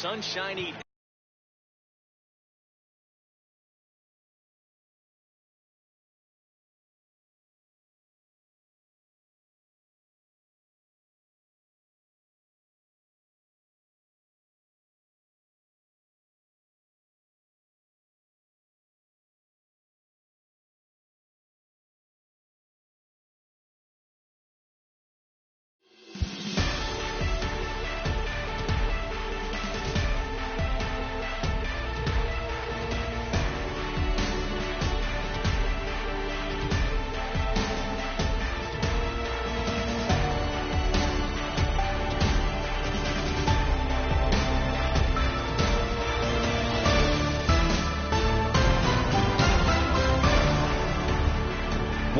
sunshiny.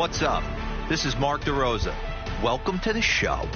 What's up? This is Mark DeRosa. Welcome to the show.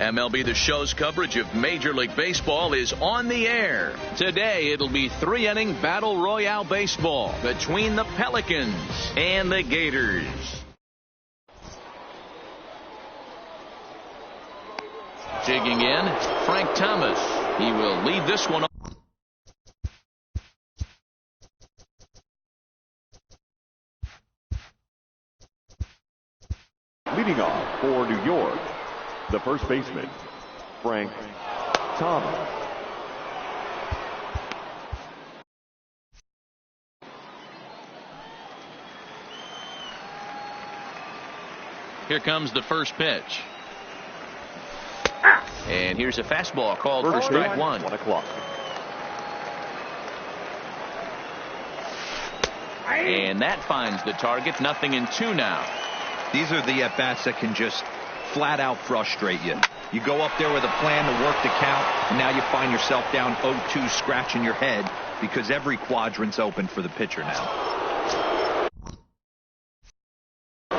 MLB The Show's coverage of Major League Baseball is on the air. Today, it'll be three-inning Battle Royale baseball between the Pelicans and the Gators. Digging in, Frank Thomas. He will lead this one. Leading off for New York, the first baseman, Frank Thomas. Here comes the first pitch. And here's a fastball called for strike one. 1 o'clock. And that finds the target. 0-2 now. These are the at-bats that can just flat out frustrate you. You go up there with a plan to work the count, and now you find yourself down 0-2 scratching your head because every quadrant's open for the pitcher now.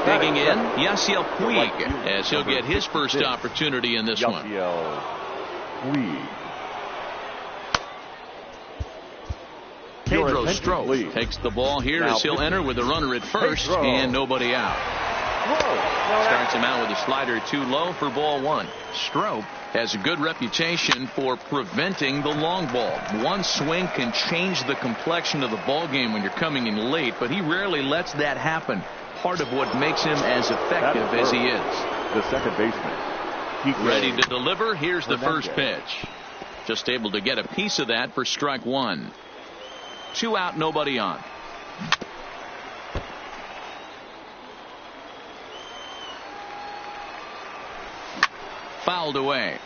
Digging in, Yasiel Puig, as he'll get his first opportunity in this one. Puig. Pedro Strop takes the ball here as he'll enter with a runner at first and nobody out. Starts him out with a slider too low for ball one. Strop has a good reputation for preventing the long ball. One swing can change the complexion of the ball game when you're coming in late, but he rarely lets that happen. Part of what makes him as effective as he is. The second baseman. Ready to deliver. Here's the first pitch. Just able to get a piece of that for strike one. 2 out, nobody on. Fouled away.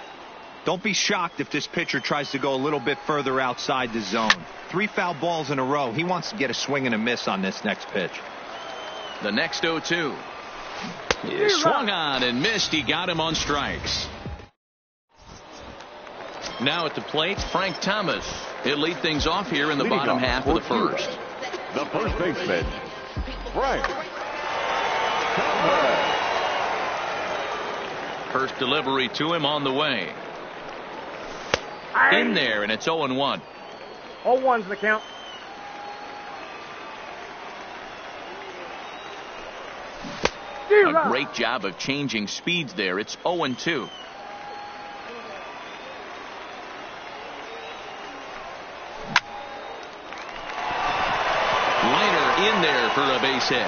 Don't be shocked if this pitcher tries to go a little bit further outside the zone. 3 foul balls in a row. He wants to get a swing and a miss on this next pitch. The next 0-2. He swung on and missed. He got him on strikes. Now at the plate, Frank Thomas. He'll lead things off here in the bottom half of the first. The first baseman, Frank Thomas. First delivery to him on the way. In there, and it's 0-1. 0-1's the count. A great job of changing speeds there. It's 0-2. Liner in there for a base hit.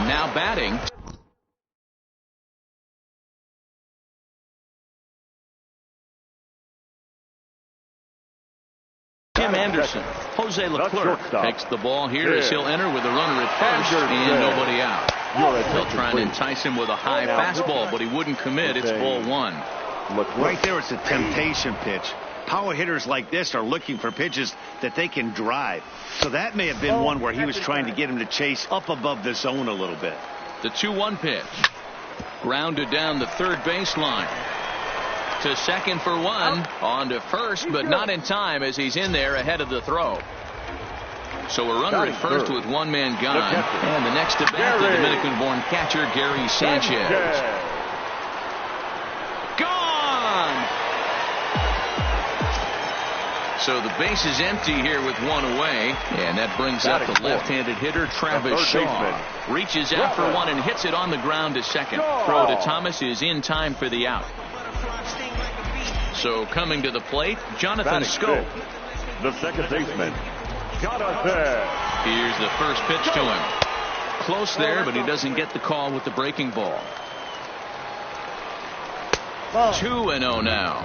Now batting. Tim Anderson. Jose Leclerc takes the ball here as he'll enter with a runner at first and nobody out. They'll try and entice him with a high fastball, but he wouldn't commit. It's ball one. Right there, it's a temptation pitch. Power hitters like this are looking for pitches that they can drive. So that may have been one where he was trying to get him to chase up above the zone a little bit. The 2-1 pitch. Grounded down the third baseline. To second for one. On to first, but not in time as he's in there ahead of the throw. So a runner at first with one man gone. And the next to bat, the Dominican-born catcher, Gary Sanchez. Gone! So the base is empty here with one away. And that brings up the left-handed hitter, Travis Shaw. Reaches out for one and hits it on the ground to second. Throw to Thomas is in time for the out. So coming to the plate, Jonathan Schoop. The second baseman, Jonathan. Here's the first pitch to him. Close there, but he doesn't get the call with the breaking ball. 2-0 now.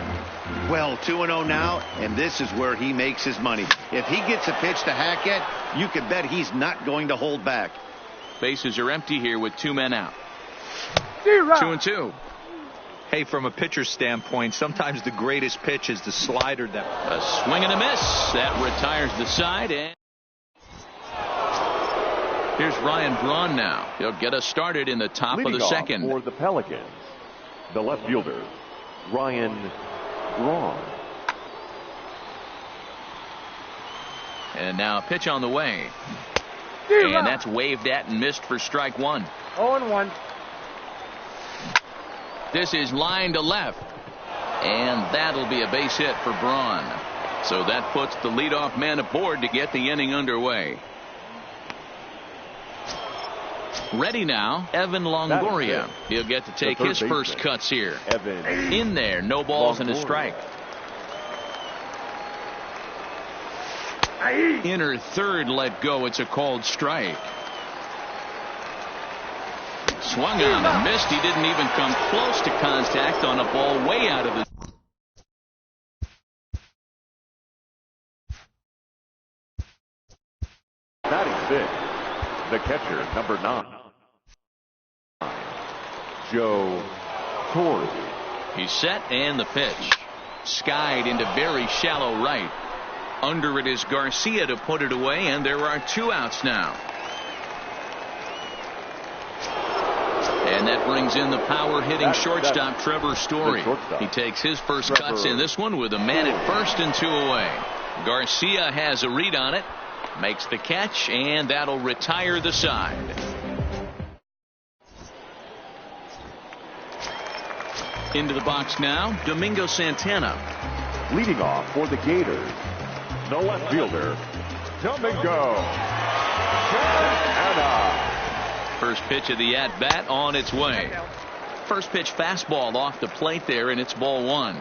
Well, 2-0 now, and this is where he makes his money. If he gets a pitch to hack at, you can bet he's not going to hold back. Bases are empty here with 2 men out. 2-2. Hey, from a pitcher's standpoint, sometimes the greatest pitch is the slider that... A swing and a miss. That retires the side. And here's Ryan Braun now. He'll get us started in the top of the second. For the Pelicans, the left fielder, Ryan Braun. And now a pitch on the way. And that's waved at and missed for strike one. 0-1. This is line to left. And that'll be a base hit for Braun. So that puts the leadoff man aboard to get the inning underway. Ready now, Evan Longoria. He'll get to take his first cuts here. Evan. In there, no balls and a strike. Inner third let go. It's a called strike. Swung on and missed. He didn't even come close to contact on a ball way out of the... Batting sixth, the catcher, number 9, Joe Torre. He's set and the pitch. Skied into very shallow right. Under it is Garcia to put it away, and there are 2 outs now. And that brings in the power-hitting shortstop, Trevor Story. He takes his first cuts in this one with a man at first and 2 away. Garcia has a read on it, makes the catch, and that'll retire the side. Into the box now, Domingo Santana. Leading off for the Gators, the left fielder, Domingo Santana. First pitch of the at-bat on its way. First pitch fastball off the plate there, and it's ball 1.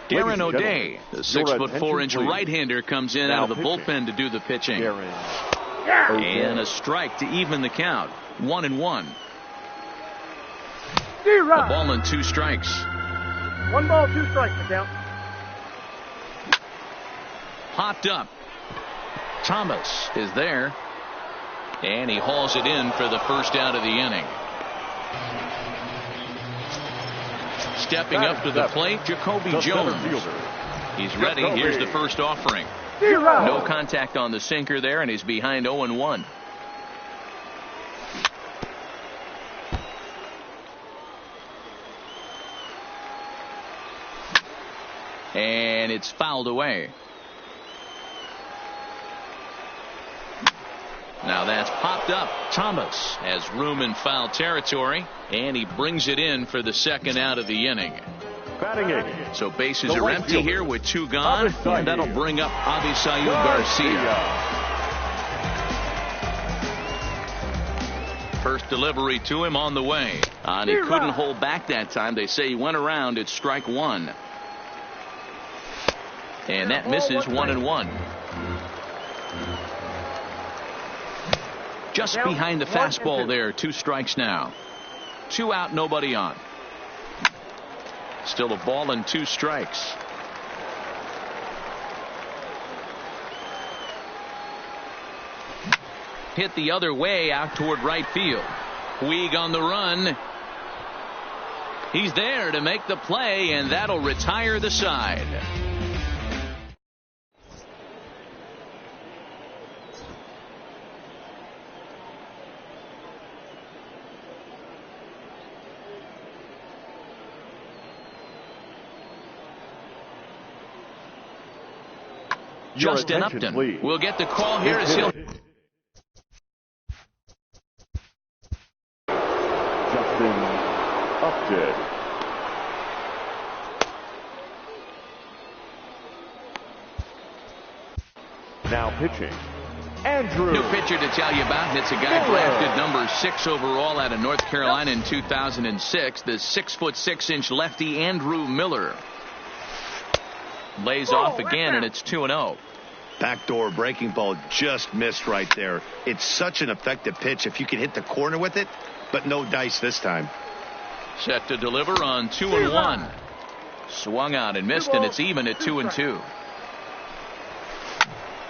Darren O'Day, the 6'4" right-hander, comes in out of the bullpen to do the pitching. And a strike to even the count. 1-1. A ball and 2 strikes. 1 ball, 2 strikes, the count. Popped up. Thomas is there. And he hauls it in for the first out of the inning. Stepping up to the plate, Jacoby Jones. He's ready. Here's the first offering. No contact on the sinker there, and he's behind 0-1. And it's fouled away. Now that's popped up. Thomas has room in foul territory, and he brings it in for the second out of the inning. So bases are empty here with 2 gone, and that'll bring up Avisail Garcia. First delivery to him on the way. And he couldn't hold back that time. They say he went around. It's strike 1. And that misses. 1-1. Just behind the fastball there. 2 strikes now. 2 out, nobody on. Still a ball and 2 strikes. Hit the other way out toward right field. Puig on the run. He's there to make the play, and that'll retire the side. Justin Upton will get the call here as he'll. Justin Upton. Now pitching, Andrew. New pitcher to tell you about. It's a guy drafted number 6 overall out of North Carolina in 2006. The 6'6" lefty Andrew Miller. Lays off again, and it's 2-0. Backdoor breaking ball just missed right there. It's such an effective pitch if you can hit the corner with it, but no dice this time. Set to deliver on 2-1. Swung out and missed, and it's even at 2-2.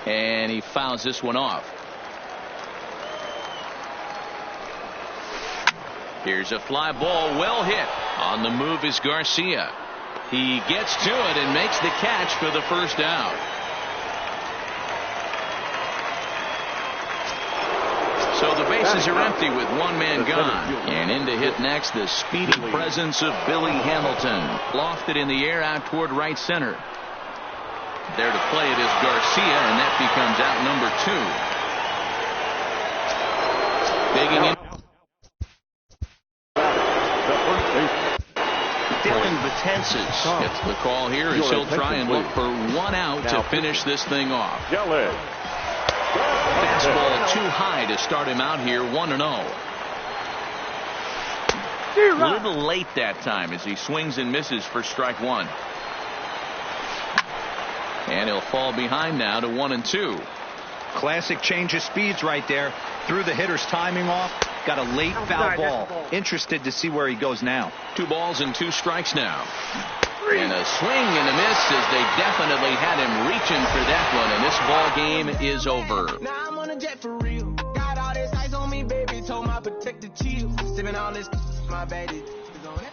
And he fouls this one off. Here's a fly ball, well hit. On the move is Garcia. He gets to it and makes the catch for the first out. So the bases are empty with 1 man gone. And in to hit next, the speedy presence of Billy Hamilton. Lofted in the air out toward right center. There to play it is Garcia, and that becomes out number 2. Digging in. Dylan Betances gets the call here as he'll try and look for 1 out to finish this thing off. Fastball too high to start him out here. 1-0. A little late that time as he swings and misses for strike 1. And he'll fall behind now to 1-2. Classic change of speeds right there. Threw the hitter's timing off. Got a late foul ball. Interested to see where he goes now. 2 balls and 2 strikes now. And a swing and a miss as they definitely had him reaching for that one. And this ball game is over. Now I'm on a jet for real. Got all this ice on me, baby. Told my protector chill. Sipping all this, my baby is on it.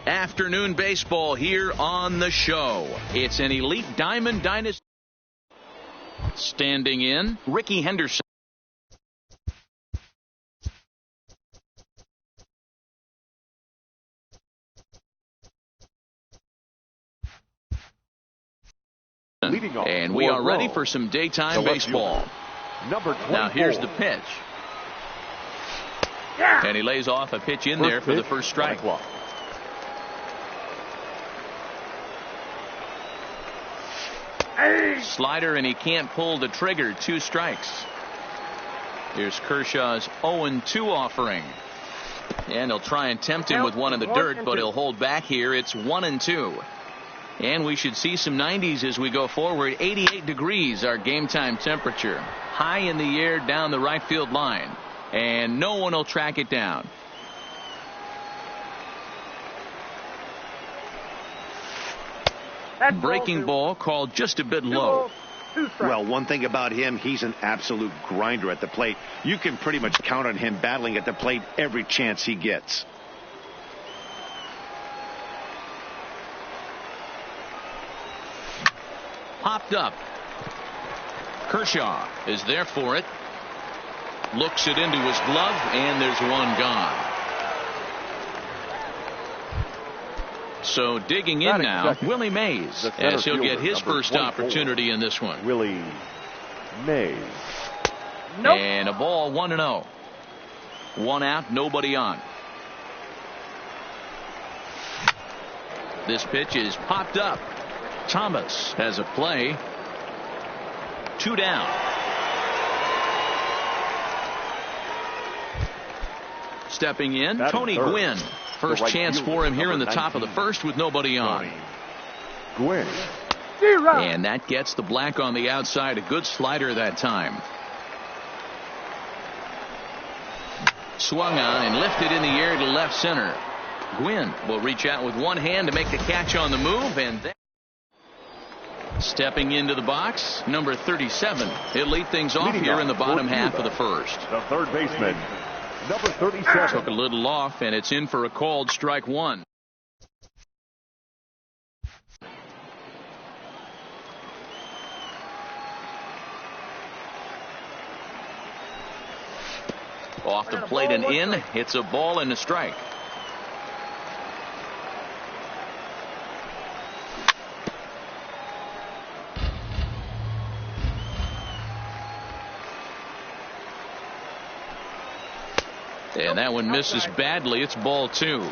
Afternoon baseball here on the show. It's an elite Diamond Dynasty. Standing in, Ricky Henderson. And we are ready for some daytime baseball. Number 24. Now here's the pitch. And he lays off a pitch in there for the first strike. Slider, and he can't pull the trigger. 2 strikes. Here's Kershaw's 0-2 offering. And he'll try and tempt him with one in the dirt, but he'll hold back here. It's 1-2. And we should see some 90s as we go forward. 88 degrees our game time temperature. High in the air down the right field line. And no one will track it down. Breaking ball called just a bit low. Well, one thing about him, he's an absolute grinder at the plate. You can pretty much count on him battling at the plate every chance he gets. Popped up. Kershaw is there for it. Looks it into his glove, and there's one gone. So digging in now, Willie Mays, as he'll get his first opportunity in this one. Willie Mays. And a ball, 1-0. 1 out, nobody on. This pitch is popped up. Thomas has a play. 2 down. Stepping in, Tony Gwynn. First chance for him here in the top of the first with nobody on. Gwynn. And that gets the black on the outside. A good slider that time. Swung on and lifted in the air to left center. Gwynn will reach out with one hand to make the catch on the move, and then stepping into the box, number 37. He'll lead things off here in the bottom half of the first. The third baseman, number 37. Took a little off, and it's in for a called strike 1. Off the plate and in. It's a ball and a strike. And that one misses badly. It's ball 2.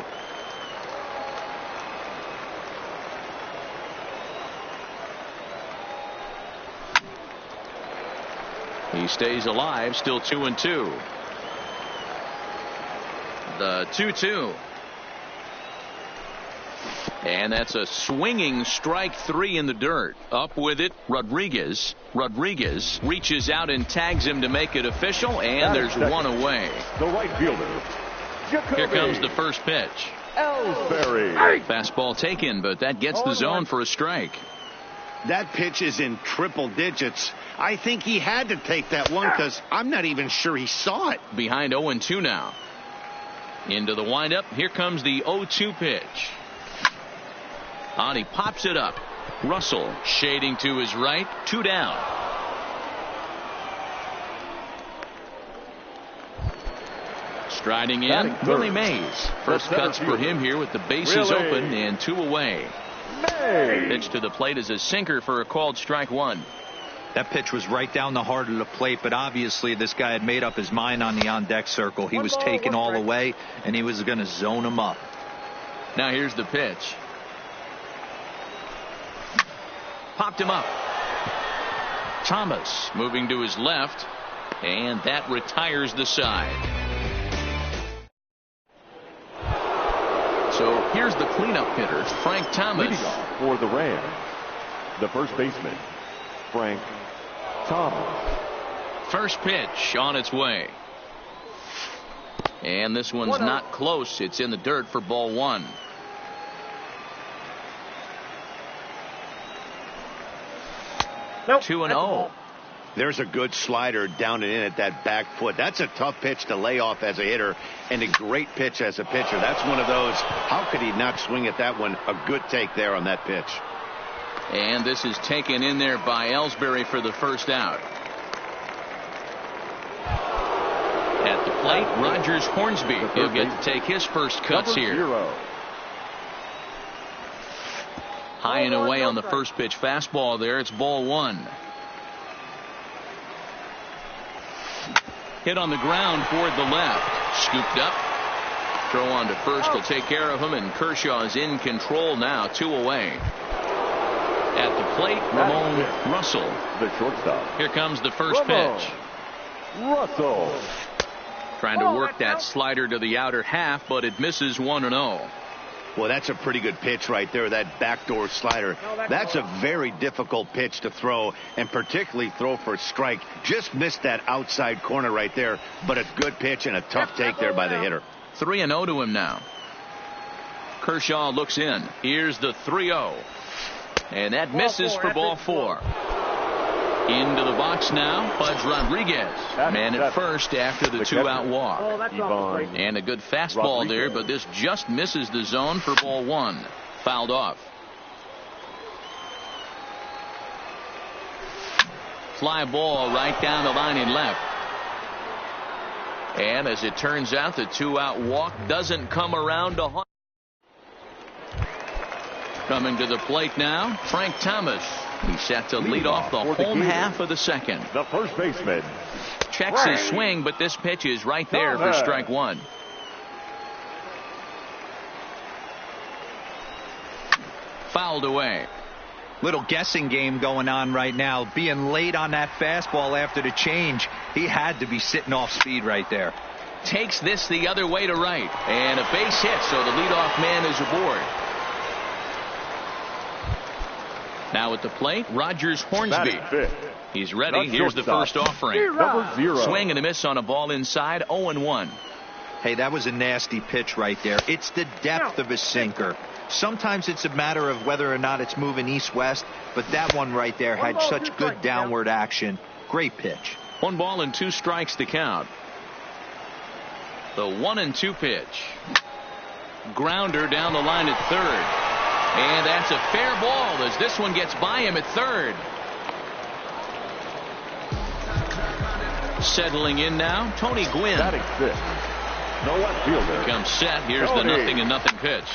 He stays alive, still 2-2. The 2-2. And that's a swinging strike 3 in the dirt. Up with it, Rodriguez. Rodriguez reaches out and tags him to make it official, and there's one away. The right fielder, Jacoby. Here comes the first pitch. Ellsbury. Fastball taken, but that gets the zone for a strike. That pitch is in triple digits. I think he had to take that one because I'm not even sure he saw it. Behind 0-2 now. Into the windup. Here comes the 0-2 pitch. On, he pops it up. Russell shading to his right. 2 down. Striding in, Willie Mays. First cuts for him here with the bases open and 2 away. Pitch to the plate is a sinker for a called strike 1. That pitch was right down the heart of the plate, but obviously this guy had made up his mind on the on-deck circle. He was taken all away, and he was going to zone him up. Now here's the pitch. Popped him up. Thomas moving to his left, and that retires the side. So here's the cleanup hitter, Frank Thomas. Leading off for the Rams, the first baseman, Frank Thomas. First pitch on its way. And this one's not close. It's in the dirt for ball 1. Nope, 2-0. There's a good slider down and in at that back foot. That's a tough pitch to lay off as a hitter, and a great pitch as a pitcher. That's one of those, how could he not swing at that one? A good take there on that pitch. And this is taken in there by Ellsbury for the first out. At the plate, Rogers Hornsby. He'll get to take his first cuts here. High and away on the first pitch fastball there. It's ball one. Hit on the ground toward the left. Scooped up. Throw on to first will take care of him, and Kershaw is in control now, 2 away. At the plate, Ramon Russell. The shortstop. Here comes the first pitch. Russell. Trying to work that slider to the outer half, but it misses 1-0. Well, that's a pretty good pitch right there, that backdoor slider. That's a very difficult pitch to throw, and particularly throw for a strike. Just missed that outside corner right there, but a good pitch and a tough take there by the hitter. 3-0 to him now. Kershaw looks in. Here's the 3-0. And that misses for ball 4. Into the box now, Pudge Rodriguez. Man at first after the 2-out walk. And a good fastball there, but this just misses the zone for ball 1. Fouled off. Fly ball right down the line in left. And as it turns out, the 2-out walk doesn't come around to haunt. Coming to the plate now, Frank Thomas. He's set to lead off the home half of the second. The first baseman. Checks his swing, but this pitch is right there for strike 1. Fouled away. Little guessing game going on right now. Being late on that fastball after the change. He had to be sitting off speed right there. Takes this the other way to right. And a base hit, so the leadoff man is aboard. Now at the plate, Rogers Hornsby. He's ready. Here's the first offering. Number 0. Swing and a miss on a ball inside. 0-1. Hey, that was a nasty pitch right there. It's the depth of his sinker. Sometimes it's a matter of whether or not it's moving east-west, but that one right there had such good downward action. Great pitch. 1 ball and 2 strikes to count. The 1-2 pitch. Grounder down the line at third. And that's a fair ball as this one gets by him at third. Settling in now, Tony Gwynn. Batting 5th. No left fielder. Comes set. Here's the 0-0 pitch.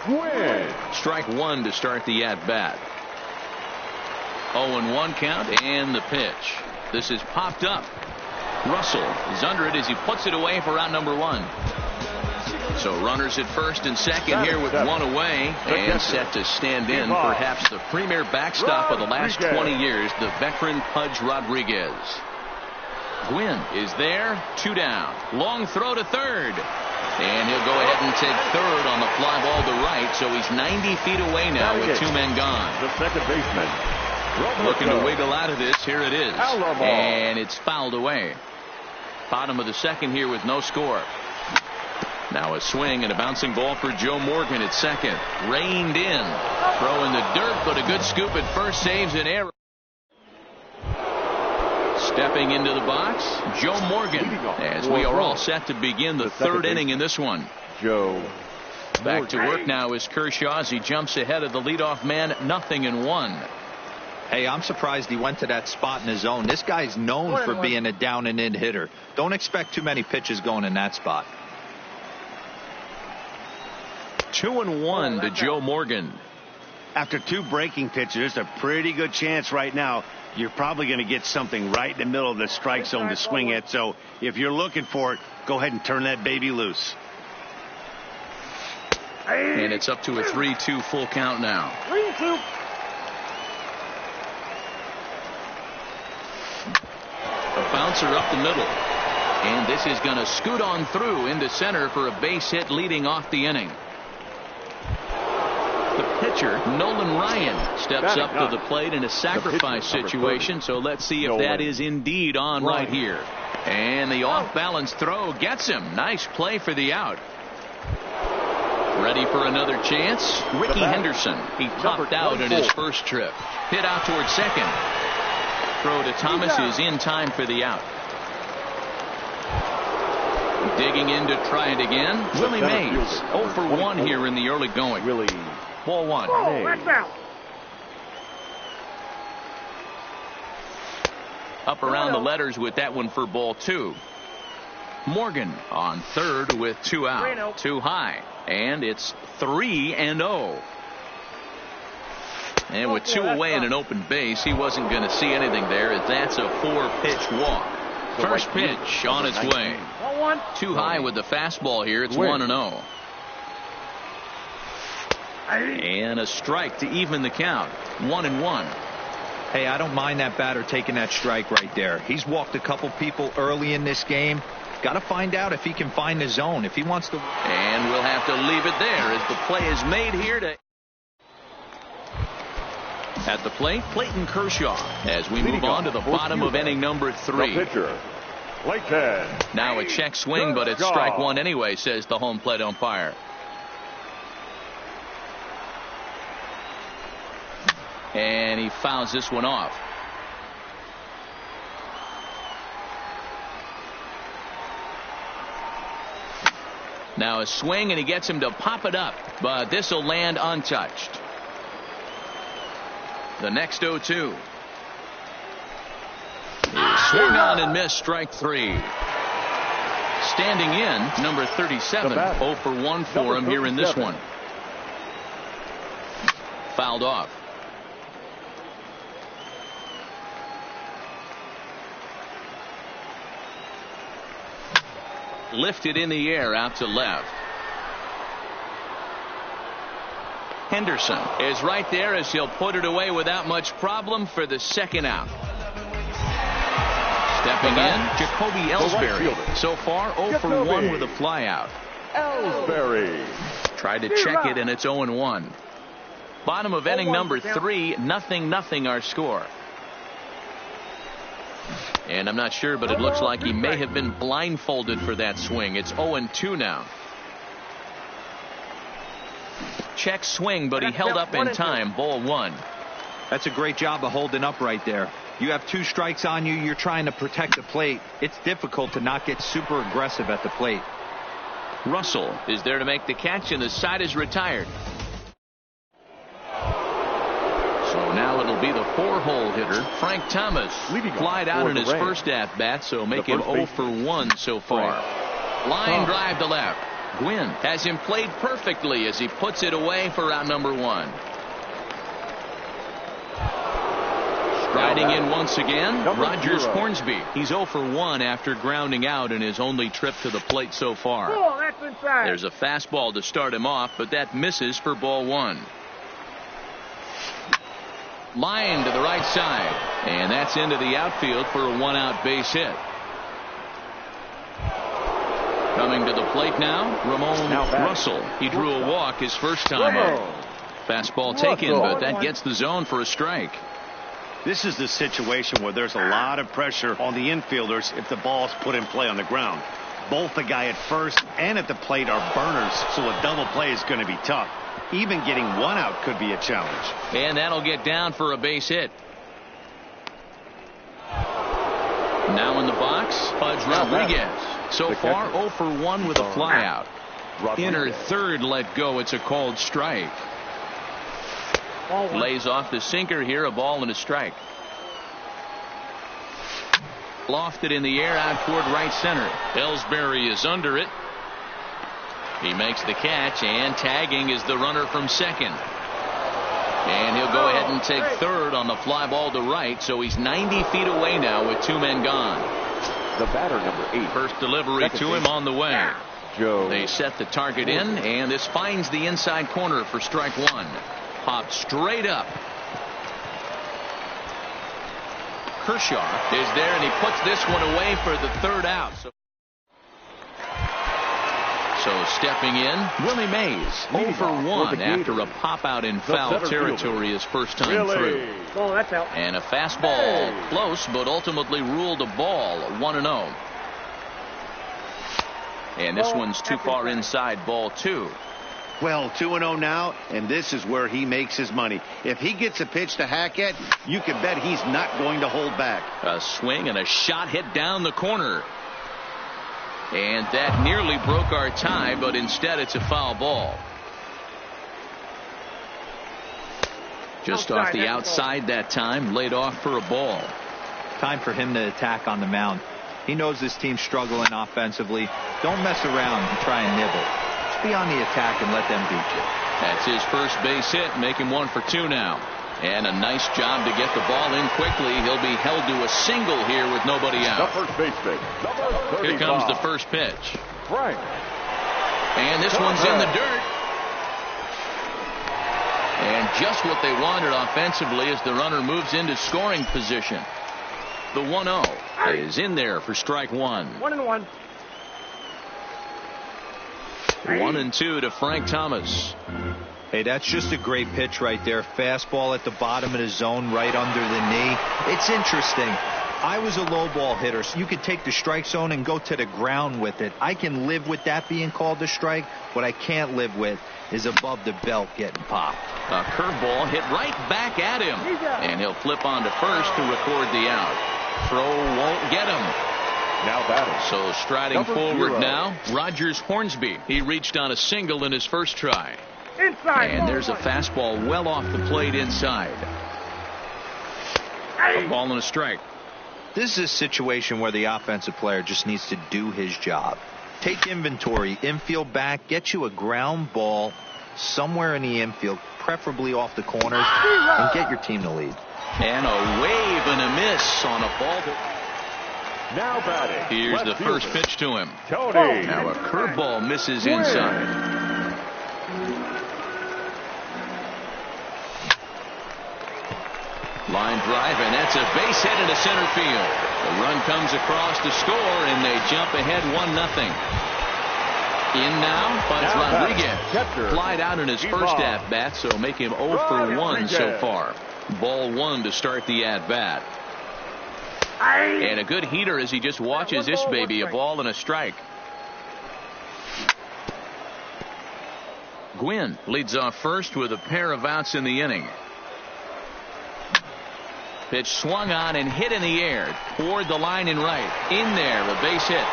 Gwynn. Strike 1 to start the at-bat. 0-1 count and the pitch. This is popped up. Russell is under it as he puts it away for out number 1. So runners at first and second here with 1 away and set to stand in perhaps the premier backstop of the last 20 years, the veteran Pudge Rodriguez. Gwynn is there, 2 down. Long throw to third. And he'll go ahead and take third on the fly ball to right, so he's 90 feet away now with 2 men gone. The second baseman. Looking to wiggle out of this. Here it is. And it's fouled away. Bottom of the second here with no score. Now a swing and a bouncing ball for Joe Morgan at second. Reined in. Throw in the dirt, but a good scoop at first. Saves an error. Stepping into the box, Joe Morgan, as we are all set to begin the 3rd inning in this one. Joe. Back to work now is Kershaw as he jumps ahead of the leadoff man, 0-1. Hey, I'm surprised he went to that spot in his zone. This guy's known for being a down and in hitter. Don't expect too many pitches going in that spot. 2-1 to Joe Morgan. After 2 breaking pitches, a pretty good chance right now. You're probably going to get something right in the middle of the strike zone to swing at. So if you're looking for it, go ahead and turn that baby loose. And it's up to a 3-2 full count now. 3-2. A bouncer up the middle. And this is going to scoot on through into center for a base hit leading off the inning. The pitcher, Nolan Ryan, steps up to the plate in a sacrifice situation, so let's see if that is indeed on right here. And the off-balance throw gets him. Nice play for the out. Ready for another chance? Ricky Henderson. He popped out in his first trip. Hit out towards second. throw to Thomas is in time for the out. Digging in to try it again. Willie Mays. 0 for 1 here in the early going. Ball 1. Oh, that's out. Up around the letters with that one for ball 2. Morgan on third with 2 out. Too high. And it's 3-0. And with 2 away and an open base, he wasn't going to see anything there, as that's a 4-pitch walk. First pitch on its way. Too high with the fastball here. It's 1-0. And a strike to even the count. 1-1. Hey, I don't mind that batter taking that strike right there. He's walked a couple people early in this game. Got to find out if he can find the zone, if he wants to. And we'll have to leave it there as the play is made here to. At the plate, Clayton Kershaw, as we move on to the bottom of inning number 3. The pitcher, Clayton. Now a check swing, but it's strike 1 anyway, says the home plate umpire. And he fouls this one off. Now a swing, and he gets him to pop it up, but this will land untouched. The next 0-2. Swung on and missed, strike 3. Standing in, number 37. 0 for 1 for him here in this one. Fouled off. Lifted in the air out to left. Henderson is right there as he'll put it away without much problem for the second out. Stepping in, Jacoby Ellsbury. So far 0 for 1 with a flyout. Ellsbury. Tried to check it, and it's 0-1. Bottom of inning number 3, 0-0 our score. And I'm not sure, but it looks like he may have been blindfolded for that swing. It's 0-2 now. Check swing, but he held up in time. Ball 1. That's a great job of holding up right there. You have 2 strikes on you. You're trying to protect the plate. It's difficult to not get super aggressive at the plate. Russell is there to make the catch, and the side is retired. So now it'll be the 4-hole hitter, Frank Thomas. Flied out in his first at-bat, so make him 0 for 1 so far. Line drive to left. Gwynn has him played perfectly as he puts it away for out number 1. Striding in once again, Rogers Hornsby. He's 0 for 1 after grounding out in his only trip to the plate so far. There's a fastball to start him off, but that misses for ball 1. Line to the right side, and that's into the outfield for a 1-out base hit. Coming to the plate now, Ramon Russell. He drew a walk his first time out. Fastball taken, but that gets the zone for a strike. This is the situation where there's a lot of pressure on the infielders if the ball's put in play on the ground. Both the guy at first and at the plate are burners, so a double play is going to be tough. Even getting 1 out could be a challenge. And that'll get down for a base hit. Now in the box, Pudge Rodriguez. So far 0 for 1 with a flyout. Inner third let go. It's a called strike. Lays off the sinker here, a ball and a strike. Lofted in the air out toward right center. Ellsbury is under it. He makes the catch, and tagging is the runner from second. And he'll go ahead and take third on the fly ball to right, so he's 90 feet away now with 2 men gone. The batter, number 8. First delivery to him on the way. Joe. They set the target in, and this finds the inside corner for strike 1. Popped straight up. Kershaw is there, and he puts this one away for the 3rd out. So stepping in, Willie Mays, 0 for 1 after a pop out in foul territory his first time through. Oh, that's out. And a fastball close, but ultimately ruled a ball, 1-0. And this one's too far inside, ball 2. Well, 2-0 now, and this is where he makes his money. If he gets a pitch to hack at, you can bet he's not going to hold back. A swing and a shot hit down the corner. And that nearly broke our tie, but instead it's a foul ball. Just off the outside that time, laid off for a ball. Time for him to attack on the mound. He knows this team's struggling offensively. Don't mess around and try and nibble. Just be on the attack and let them beat you. That's his first base hit, make him 1 for 2 now. And a nice job to get the ball in quickly. He'll be held to a single here with nobody out. The first baseman, number 35. Here comes the first pitch. Frank. And this one's in the dirt. And just what they wanted offensively as the runner moves into scoring position. The 1-0 is in there for strike one. 1-1. 1-2 to Frank Thomas. Hey, that's just a great pitch right there. Fastball at the bottom of the zone, right under the knee. It's interesting. I was a low ball hitter, so you could take the strike zone and go to the ground with it. I can live with that being called a strike. What I can't live with is above the belt getting popped. A curveball hit right back at him. And he'll flip on to first to record the out. Throw won't get him. Now batting. So striding Number forward 0. now, Rogers Hornsby. He reached on a single in his first try. Inside. And there's a fastball well off the plate inside. A ball and a strike. This is a situation where the offensive player just needs to do his job. Take inventory, infield back, get you a ground ball somewhere in the infield, preferably off the corners, and get your team to lead. And a wave and a miss on a ball. Now batting. Here's left the fielder, first pitch to him. Tony. Now a curveball misses inside. Line drive, and that's a base hit into center field. The run comes across to score, and they jump ahead 1-0. In now, Buds Rodriguez. Flied out in his first at-bat, so make him 0 for 1 so far. Ball 1 to start the at-bat. And a good heater as he just watches this baby, a ball and a strike. Gwynn leads off first with a pair of outs in the inning. Pitch swung on and hit in the air toward the line and right. In there, a base hit.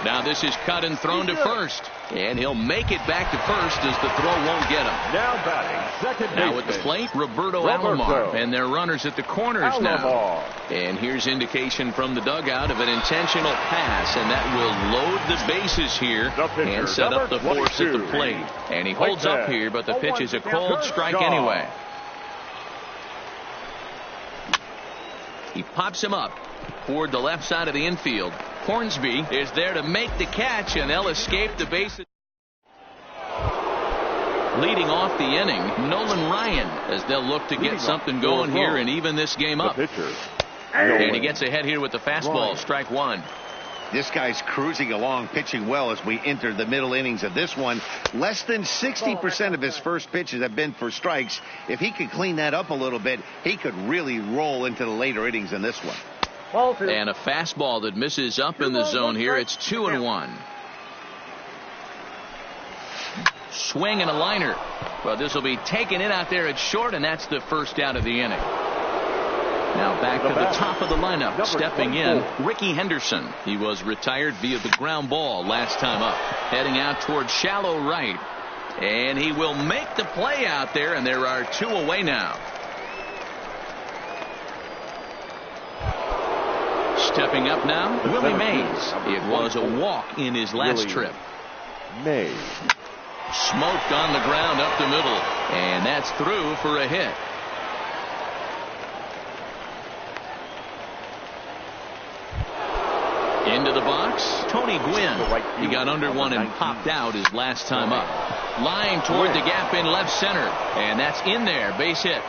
Now this is cut and thrown to first. And he'll make it back to first as the throw won't get him. Now batting, second Now at the plate, Roberto Alomar. And their runners at the corners now. And here's indication from the dugout of an intentional pass. And that will load the bases here and set up the force at the plate. And he holds up here, but the pitch is a cold strike anyway. He pops him up toward the left side of the infield. Hornsby is there to make the catch, and they'll escape the bases. Leading off the inning, Nolan Ryan, as they'll look to get something going here and even this game up. And he gets ahead here with the fastball, strike one. This guy's cruising along, pitching well as we enter the middle innings of this one. Less than 60% of his first pitches have been for strikes. If he could clean that up a little bit, he could really roll into the later innings in this one. And a fastball that misses up in the zone here. It's 2-1. Swing and a liner. Well, this will be taken in out there at short, and that's the first out of the inning. Now back to the top of the lineup. Stepping in, Ricky Henderson. He was retired via the ground ball last time up. Heading out towards shallow right. And he will make the play out there, and there are 2 away now. Stepping up now, Willie Mays. It was a walk in his last trip. Mays. Smoked on the ground up the middle. And that's through for a hit. Into the box, Tony Gwynn. He got under one and popped out his last time up. Line toward the gap in left center. And that's in there, base hit.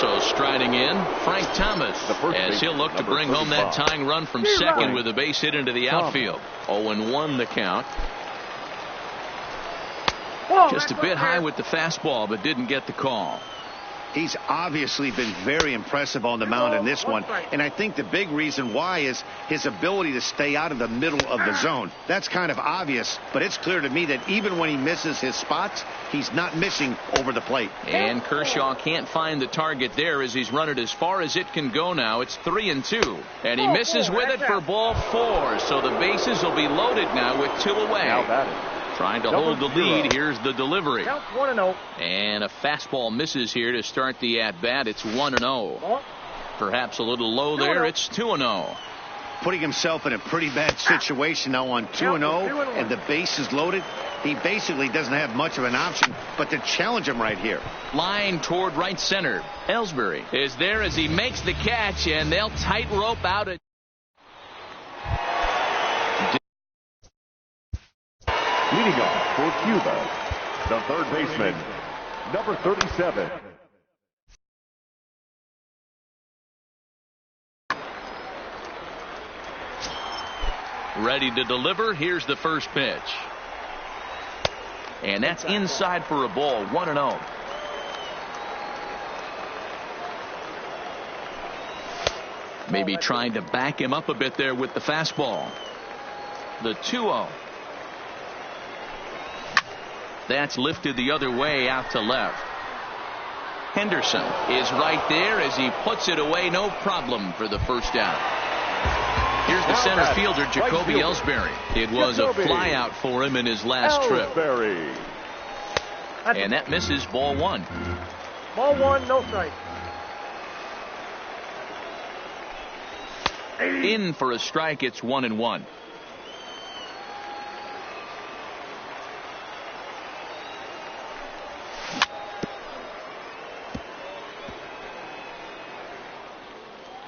So striding in, Frank Thomas, as he'll look to bring home that tying run from second with a base hit into the outfield. 0-1 the count. Just a bit high with the fastball, but didn't get the call. He's obviously been very impressive on the mound in this one, and I think the big reason why is his ability to stay out of the middle of the zone. That's kind of obvious, but it's clear to me that even when he misses his spots, he's not missing over the plate. And Kershaw can't find the target there as he's run it as far as it can go now. It's 3-2, and he misses with it for ball 4, so the bases will be loaded now with 2 away. Now batting. Trying to hold the lead. Here's the delivery. Count 1-0. And a fastball misses here to start the at-bat. It's 1-0. Perhaps a little low there. It's 2-0. Putting himself in a pretty bad situation now on 2-0, and the base is loaded. He basically doesn't have much of an option but to challenge him right here. Line toward right center. Ellsbury is there as he makes the catch, and they'll tightrope out it. Leading off for Cuba, the third baseman, number 37. Ready to deliver. Here's the first pitch. And that's inside for a ball. 1-0. Maybe trying to back him up a bit there with the fastball. The 2-0. That's lifted the other way out to left. Henderson is right there as he puts it away. No problem for the first out. Here's the center fielder, Jacoby Ellsbury. It was a flyout for him in his last trip. And that misses. Ball 1. Ball 1, no strike. In for a strike. It's 1-1.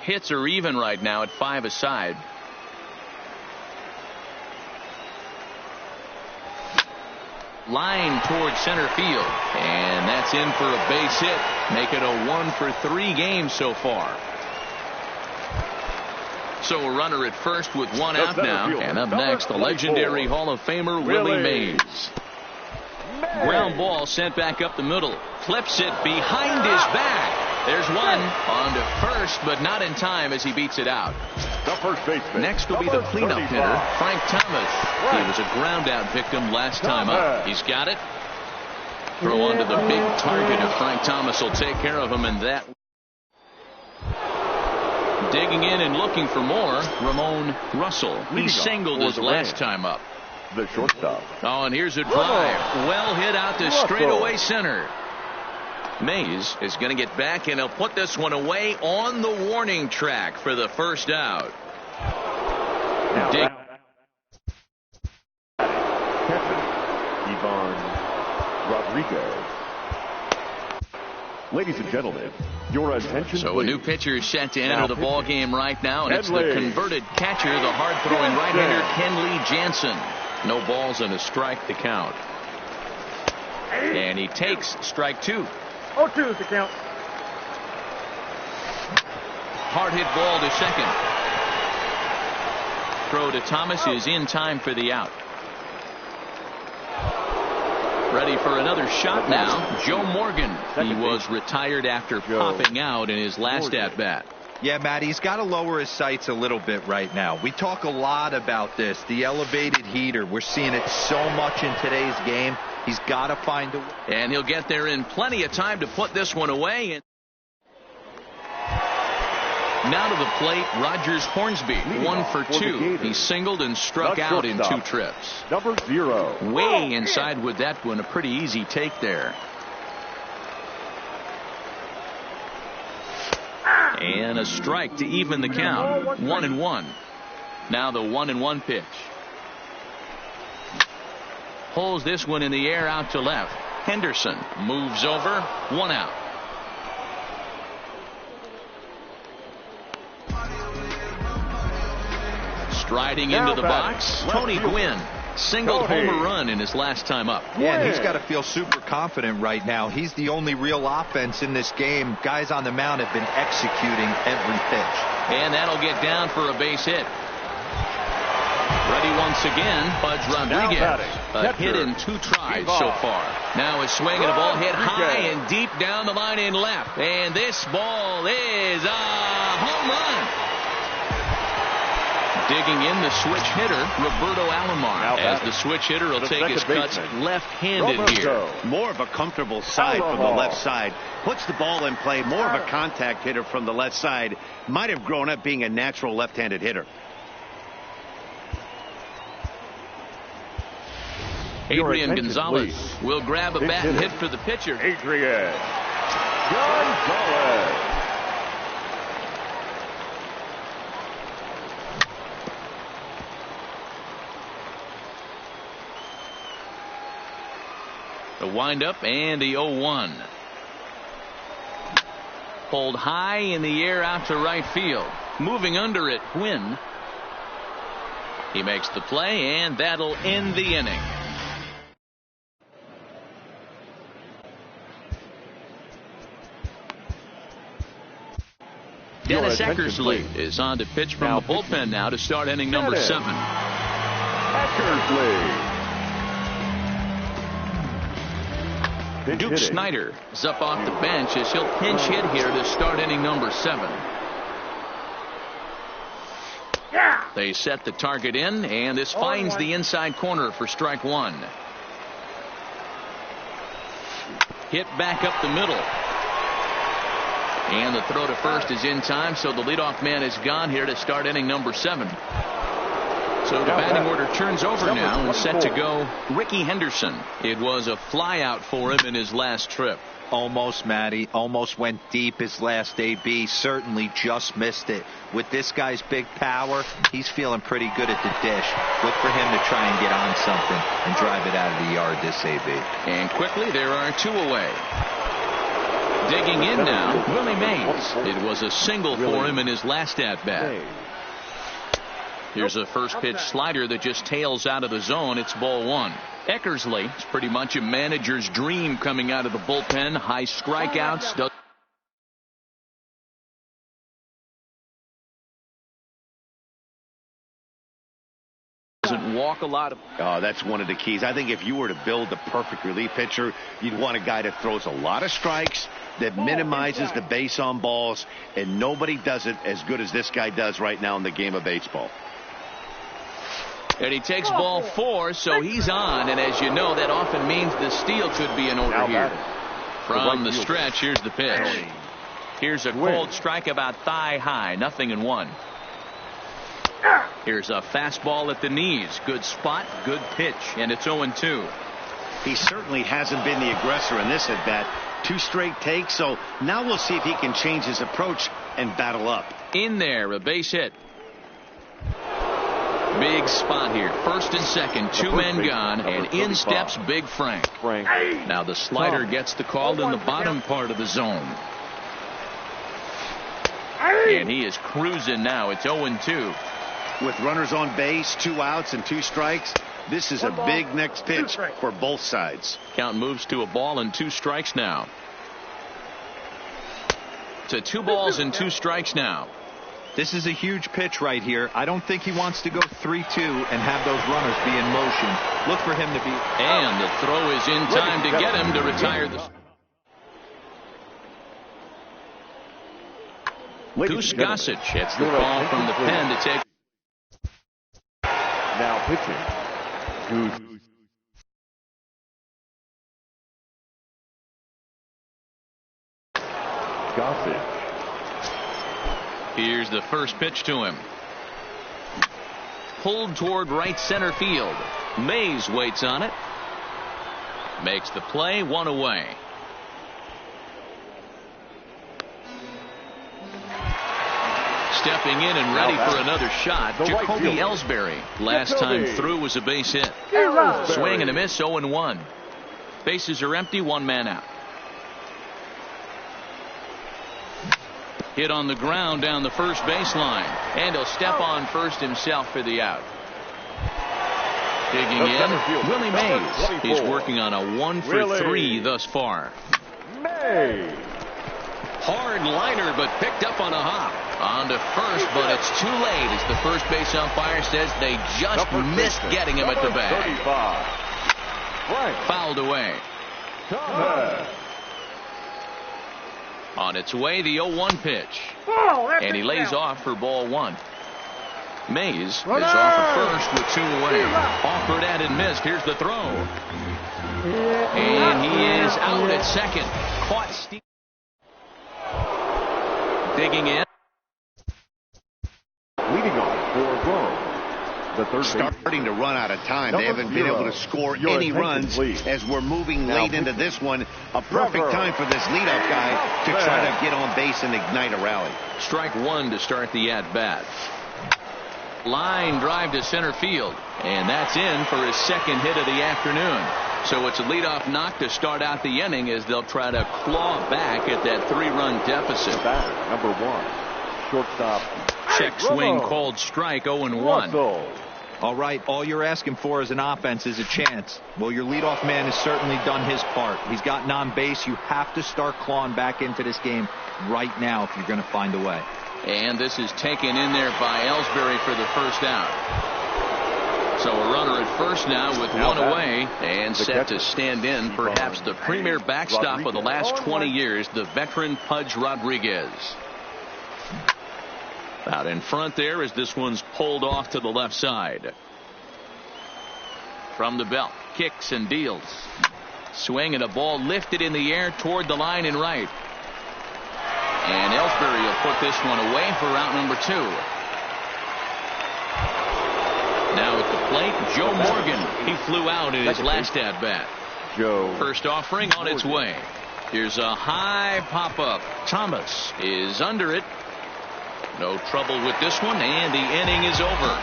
Hits are even right now at 5 aside. Line towards center field, and that's in for a base hit. Make it a 1-for-3 game so far. So a runner at first with 1 out now. And up next, the legendary Hall of Famer Willie Mays. Ground ball sent back up the middle. Clips it behind his back. There's one on to first, but not in time as he beats it out. The first baseman. Next will be the cleanup hitter, Frank Thomas. He was a ground out victim last time up. He's got it. Throw onto the big target of Frank Thomas will take care of him, and that. Digging in and looking for more, Ramon Russell. He singled his last time up. The shortstop. Oh, and here's a drive. Well hit out to straightaway center. Mays is going to get back, and he'll put this one away on the warning track for the first out. Catcher, Ivan Rodriguez. Ladies and gentlemen, your attention. So please. a new pitcher is set to enter the ball game right now, and it's the converted catcher, the hard-throwing right-hander Kenley Jansen. No balls and a strike to count. And he takes strike 2. 0-2 is the count. Hard hit ball to second. Throw to Thomas is in time for the out. Ready for another shot now. Joe Morgan. He was retired after popping out in his last at bat. Yeah, Matt, he's got to lower his sights a little bit right now. We talk a lot about this, the elevated heater. We're seeing it so much in today's game. He's got to find a way. And he'll get there in plenty of time to put this one away. And now to the plate, Rogers Hornsby, 1 for 2. He singled and struck out in 2 trips. Number 0. Way inside with that one. A pretty easy take there. And a strike to even the count. 1-1. Now the 1-1 pitch. Pulls this one in the air out to left. Henderson moves over. 1 out. Striding into the box, Tony Gwynn. Singled home run in his last time up. Yeah, and he's got to feel super confident right now. He's the only real offense in this game. Guys on the mound have been executing every pitch. And that'll get down for a base hit. Ready once again, Pudge Rodriguez. A hit in 2 tries so far. Now a swing and a ball hit high and deep down the line in left. And this ball is a home run. Digging in the switch hitter, Roberto Alomar, as the switch hitter will take his cuts left-handed here. More of a comfortable side from the left side. Puts the ball in play. More of a contact hitter from the left side. Might have grown up being a natural left-handed hitter. Adrian Gonzalez will grab a bat and hit for the pitcher. Adrian Gonzalez. The windup and the 0-1. Pulled high in the air out to right field. Moving under it, Quinn. He makes the play, and that'll end the inning. Dennis Eckersley is on to pitch from the bullpen now to start inning number 7. Eckersley. Duke Snider is up off the bench as he'll pinch hit here to start inning number 7. They set the target in, and this finds the inside corner for strike 1. Hit back up the middle. And the throw to first is in time, so the leadoff man is gone here to start inning number 7. So the batting order turns over now and set to go Ricky Henderson. It was a fly out for him in his last trip. Almost, Matty. Almost went deep his last AB. Certainly just missed it. With this guy's big power, he's feeling pretty good at the dish. Look for him to try and get on something and drive it out of the yard this AB. And quickly there are 2 away. Digging in now, Willie Mays. It was a single for him in his last at-bat. Here's a first pitch slider that just tails out of the zone. It's ball 1. Eckersley is pretty much a manager's dream coming out of the bullpen. High strikeouts. Doesn't walk a lot. That's one of the keys. I think if you were to build the perfect relief pitcher, you'd want a guy that throws a lot of strikes, that minimizes the base on balls, and nobody does it as good as this guy does right now in the game of baseball. And he takes ball 4, so he's on. And as you know, that often means the steal could be in order here. From the stretch, here's the pitch. Here's a cold strike about thigh high. 0-1. Here's a fastball at the knees. Good spot, good pitch, and it's 0-2. He certainly hasn't been the aggressor in this at bat. 2 straight takes, so now we'll see if he can change his approach and battle up. In there, a base hit. Big spot here. First and second, 2 men gone, and in steps Big Frank. Now the slider gets the call in the bottom part of the zone. And he is cruising now. It's 0-2. With runners on base, 2 outs and 2 strikes, this is a big next pitch for both sides. Count moves to a ball and 2 strikes now. To 2 balls and 2 strikes now. This is a huge pitch right here. I don't think he wants to go 3-2 and have those runners be in motion. Look for him to be. And the throw is in time to get him to retire the. Goose Gossage hits the ball from the pen to take. Now pitching. Goose. Gossage. Here's the first pitch to him. Pulled toward right center field. Mays waits on it. Makes the play, 1 away. Stepping in and ready for another shot, Jacoby Ellsbury. Last time through was a base hit. Swing and a miss, 0-1. Bases are empty, 1 man out. Hit on the ground down the first baseline, and he'll step on first himself for the out. Digging in, Willie Mays. He's working on a 1 for 3 thus far. Mays. Hard liner, but picked up on a hop. On to first, but it's too late as the first base umpire says they just missed getting him at the bag. 35. Fouled away. Thomas. On its way, the 0-1 pitch. And he lays off for ball one. Mays is off at first with two away. Offered and missed. Here's the throw. And he is out at second. Caught Steve. Digging in. Leading off for Rome. The third Starting to run out of time. They haven't been able to score any runs as we're moving late into this one. A perfect time for this leadoff guy to try to get on base and ignite a rally. Strike one to start the at-bat. Line drive to center field. And that's in for his second hit of the afternoon. So it's a leadoff knock to start out the inning as they'll try to claw back at that 3-run deficit. Number one, shortstop. Check swing called strike 0-1. All right, all you're asking for as an offense is a chance. Well, your leadoff man has certainly done his part. He's gotten on base. You have to start clawing back into this game right now if you're going to find a way. And this is taken in there by Ellsbury for the first out. So a runner at first now with one away and set to stand in perhaps the premier backstop of the last 20 years, the veteran Pudge Rodriguez. Out in front there as this one's pulled off to the left side. From the belt, kicks and deals. Swing and a ball lifted in the air toward the line and right. And Ellsbury will put this one away for out number two. Now at the plate, Joe Morgan. He flew out in his last at-bat. First offering on its way. Here's a high pop-up. Thomas is under it. No trouble with this one, and the inning is over.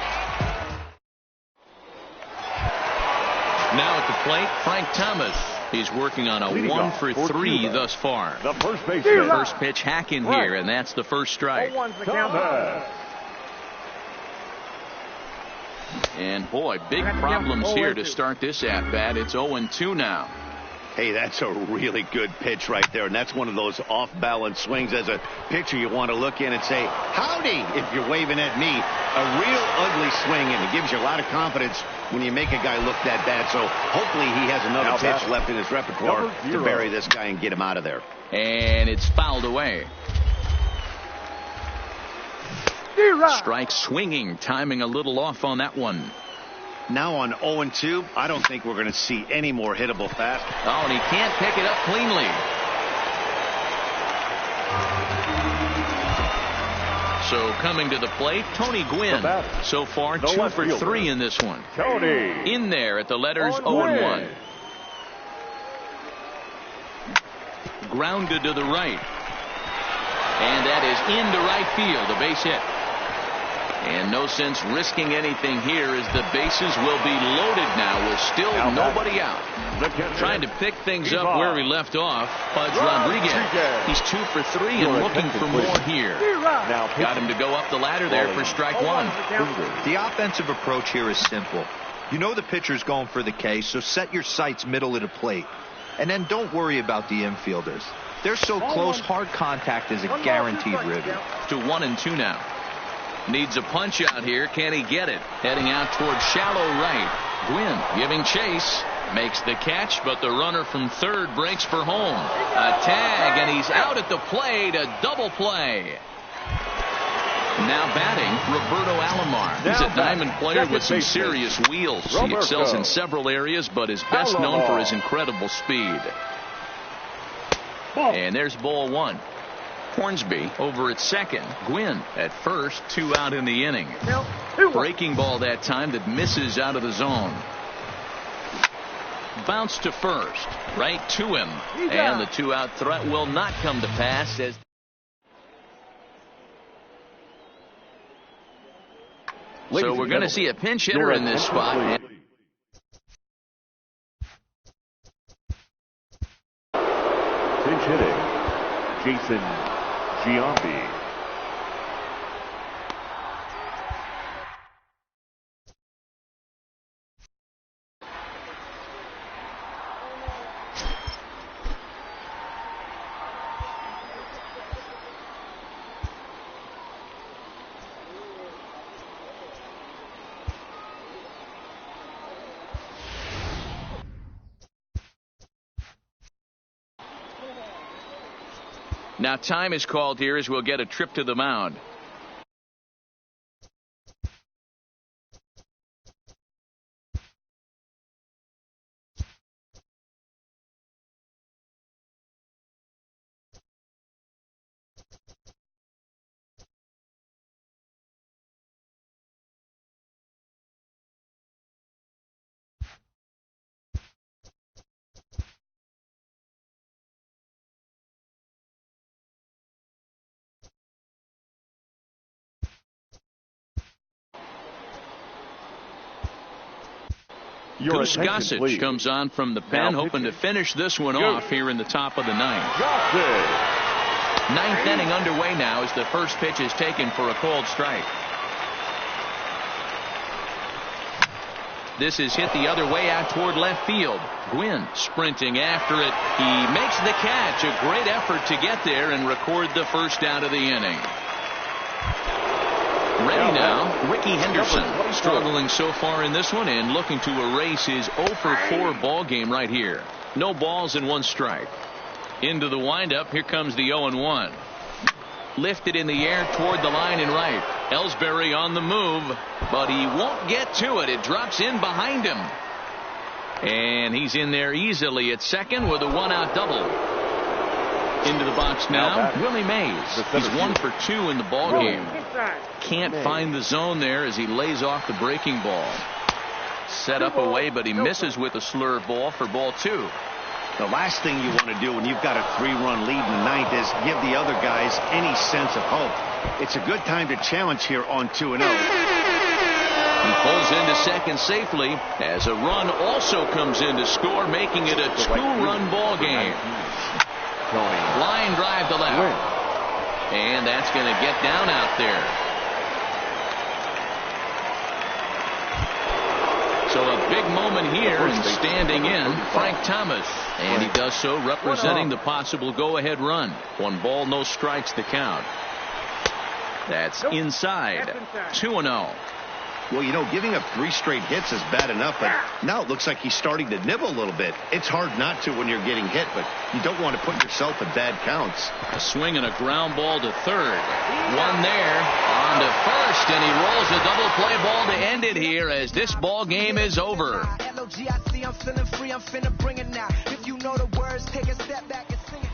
Now at the plate, Frank Thomas. He's working on a 1-for-3 thus far. The first baseman. First pitch hack in here, and that's the first strike. And boy, big problems here to start this at bat. It's 0-2 now. Hey, that's a really good pitch right there, and that's one of those off-balance swings. As a pitcher, you want to look in and say, howdy, if you're waving at me. A real ugly swing, and it gives you a lot of confidence when you make a guy look that bad. So hopefully he has another pitch left in his repertoire to bury this guy and get him out of there. And it's fouled away. Strike swinging, timing a little off on that one. Now on 0-2, I don't think we're going to see any more hittable fast. Oh, and he can't pick it up cleanly. So coming to the plate, Tony Gwynn. So far, 2 for 3 in this one. Tony. In there at the letters 0-1. Grounded to the right. And that is into right field, a base hit. And no sense risking anything here as the bases will be loaded now with still nobody out. Trying to pick things up where he left off, Pudge Rodriguez. He's 2 for 3 and looking for more here. Got him to go up the ladder there for strike one. The offensive approach here is simple. You know the pitcher's going for the K, so set your sights middle of the plate. And then don't worry about the infielders. They're so close, hard contact is a guaranteed ribby. To 1-2 now. Needs a punch out here. Can he get it? Heading out toward shallow right. Gwynn giving chase. Makes the catch, but the runner from third breaks for home. A tag, and he's out at the plate. A double play. Now batting, Roberto Alomar. He's a diamond player with some serious wheels. He excels in several areas, but is best known for his incredible speed. And there's ball one. Hornsby over at second. Gwynn at first. 2 out in the inning. Breaking ball that time that misses out of the zone. Bounce to first. Right to him. And the 2-out threat will not come to pass as so we're going to see a pinch hitter in this spot. Pinch hitting, Jason Giambi. Now time is called here as we'll get a trip to the mound. Goose Gossage comes on from the pen, hoping to finish this one off here in the top of the ninth. Ninth inning underway now as the first pitch is taken for a called strike. This is hit the other way out toward left field. Gwynn sprinting after it. He makes the catch. A great effort to get there and record the first out of the inning. Ready now, Ricky Henderson, struggling so far in this one and looking to erase his 0 for 4 ball game right here. No balls and 1 strike. Into the windup, here comes the 0-1. Lifted in the air toward the line and right. Ellsbury on the move, but he won't get to it. It drops in behind him. And he's in there easily at second with a 1-out double. Into the box now, Willie Mays. He's 1 for 2 in the ball game. Can't find the zone there as he lays off the breaking ball. Set up away, but he misses with a slurve ball for ball 2. The last thing you want to do when you've got a 3-run lead in the ninth is give the other guys any sense of hope. It's a good time to challenge here on 2-0. He pulls into second safely as a run also comes in to score, making it a 2-run ball game. Line drive to left. And that's going to get down out there. So a big moment here and standing in Frank Thomas. And he does so representing the possible go-ahead run. 1 ball, no strikes to count. That's inside. 2-0. Well, you know, giving up 3 straight hits is bad enough, but now it looks like he's starting to nibble a little bit. It's hard not to when you're getting hit, but you don't want to put yourself in bad counts. A swing and a ground ball to third. 1 there, on to first, and he rolls a double play ball to end it here as this ball game is over. LOGIC, I'm feeling free, I'm finna bring it now. If you know the words, take a step back and sing it.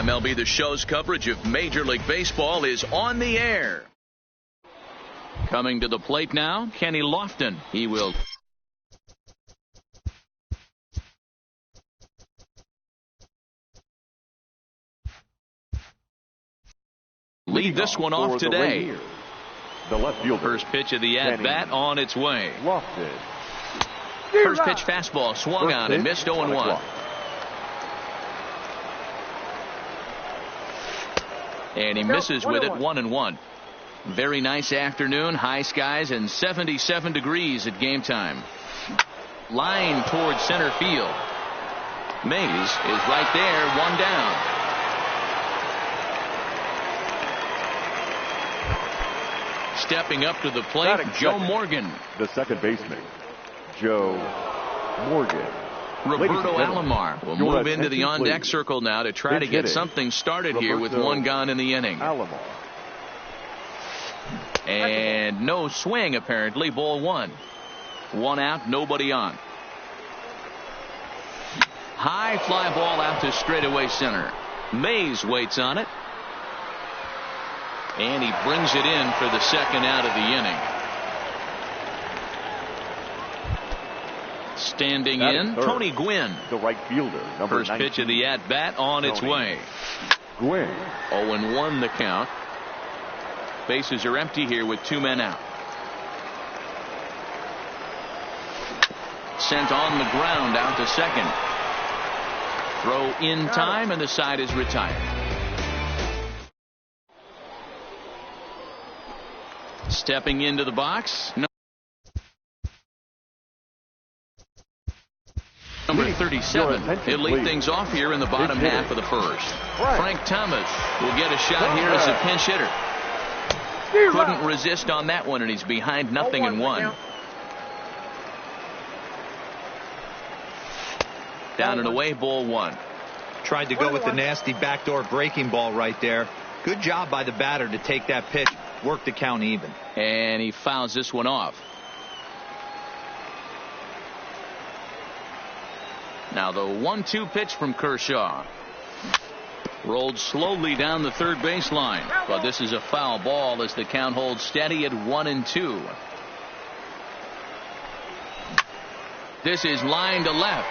MLB The Show's coverage of Major League Baseball is on the air. Coming to the plate now, Kenny Lofton. He will lead this one off today. The left fielder. First pitch of the at-bat on its way. Lofton. First pitch fastball swung on and missed 0-1. And he misses with it 1-1. Very nice afternoon, high skies and 77 degrees at game time. Line towards center field. Mays is right there, one down. Stepping up to the plate, Joe Morgan. The second baseman, Joe Morgan. Roberto Alomar will move into the on-deck circle now to try to get something started here with one gone in the inning. Alomar. And no swing, apparently. Ball one. One out, nobody on. High fly ball out to straightaway center. Mays waits on it. And he brings it in for the second out of the inning. Standing in, Tony Gwynn. The right fielder, number First pitch of the at-bat on its way. Gwynn. 0-1 the count. Bases are empty here with two men out. Sent on the ground out to second. Throw in time and the side is retired. Stepping into the box, number 37. He'll lead things off here in the bottom half of the first. Frank Thomas will get a shot here as a pinch hitter. Couldn't resist on that one, and he's behind 0-1. Down and away, ball one. Tried to go with the nasty backdoor breaking ball right there. Good job by the batter to take that pitch. Work the count even. And he fouls this one off. Now the 1-2 pitch from Kershaw. Rolled slowly down the third baseline, but this is a foul ball as the count holds steady at 1-2. This is line to left.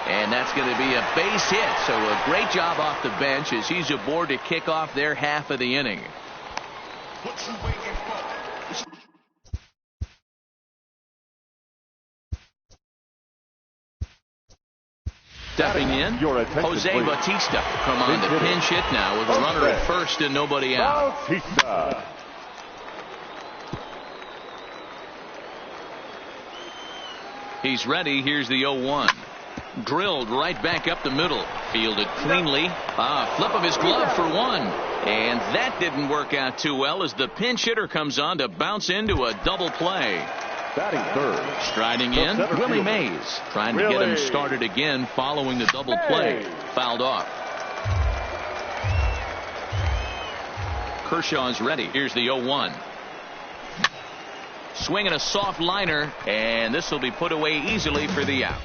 And that's going to be a base hit. So a great job off the bench as he's aboard to kick off their half of the inning. Stepping in, Jose Bautista come on to pinch hit now with a runner at first and nobody out. Bautista. He's ready. Here's the 0-1. Drilled right back up the middle. Fielded cleanly. Flip of his glove for one. And that didn't work out too well as the pinch hitter comes on to bounce into a double play. Batting third. Striding in, Willie Mays. Trying to get him started again following the double play. Fouled off. Kershaw's ready. Here's the 0-1. Swinging a soft liner, and this will be put away easily for the out.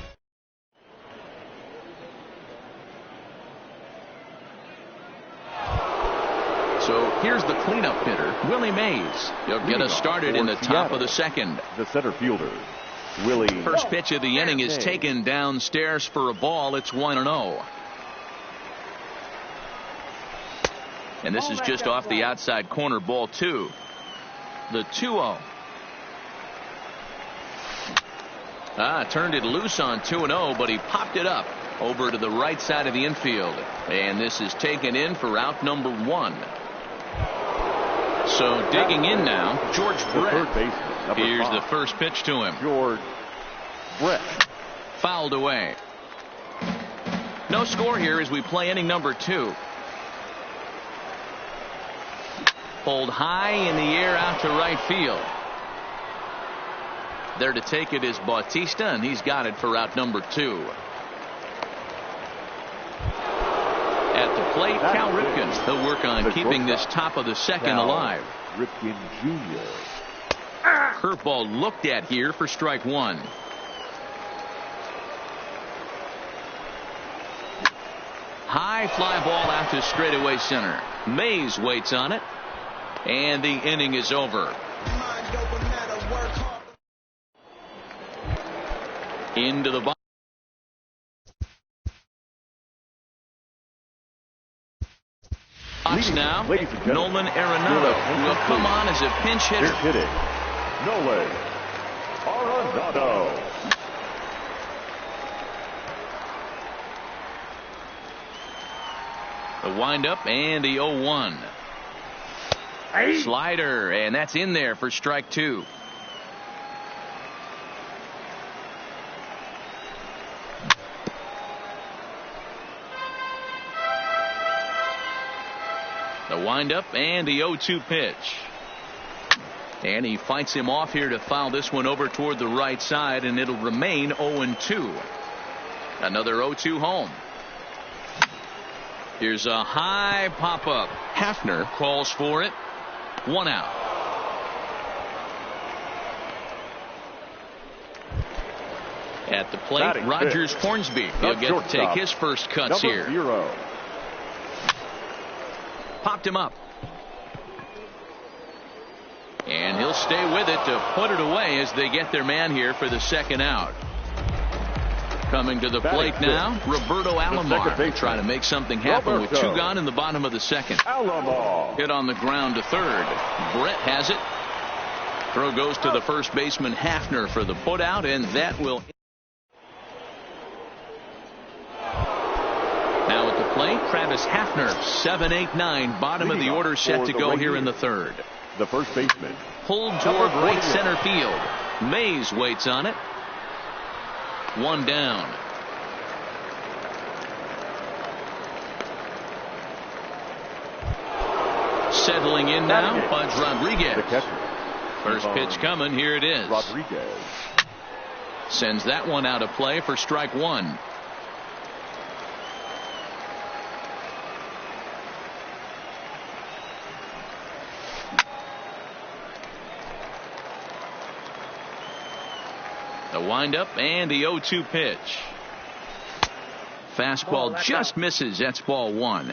So here's the cleanup hitter, Willie Mays. He'll get us started in the top of the second. The center fielder, Willie. First pitch of the inning is taken downstairs for a ball. It's 1-0. And this is just off the outside corner, ball two. The 2-0. Turned it loose on 2-0, but he popped it up over to the right side of the infield. And this is taken in for out number one. So digging in now, George Brett. Here's the first pitch to him. George Brett. Fouled away. No score here as we play inning number two. Pulled high in the air out to right field. There to take it is Bautista, and he's got it for out number two. At the plate, Cal Ripken. He'll work on keeping this top of the second alive. Ripken Jr. Curveball looked at here for strike one. High fly ball out to straightaway center. Mays waits on it. And the inning is over. Into the box. Now, Nolan Arenado will come on as a pinch hitter. Hitting, Nolan Arenado. The windup and the 0-1. Slider, and that's in there for strike two. The windup and the 0-2 pitch. And he fights him off here to foul this one over toward the right side, and it'll remain 0-2. Another 0-2 home. Here's a high pop-up. Hafner calls for it. 1 out. At the plate, Batting Rogers fifth. Hornsby. He'll get to take his first cuts here. 0. Popped him up. And he'll stay with it to put it away as they get their man here for the second out. Coming to the plate now, Roberto Alomar, trying to make something happen with 2 gone in the bottom of the second. Alomar. Hit on the ground to third. Brett has it. Throw goes to the first baseman Hafner for the put out, and that will. Now at the plate, Travis Hafner, 7-8-9, bottom of the order, set to go here in the third. The first baseman. Pulled toward right center field. Mays waits on it. 1 down. Settling in now, Pudge Rodriguez. The catcher. First pitch coming. Here it is. Rodriguez. Sends that one out of play for strike 1. The windup and the 0-2 pitch. Fastball just misses. That's ball 1.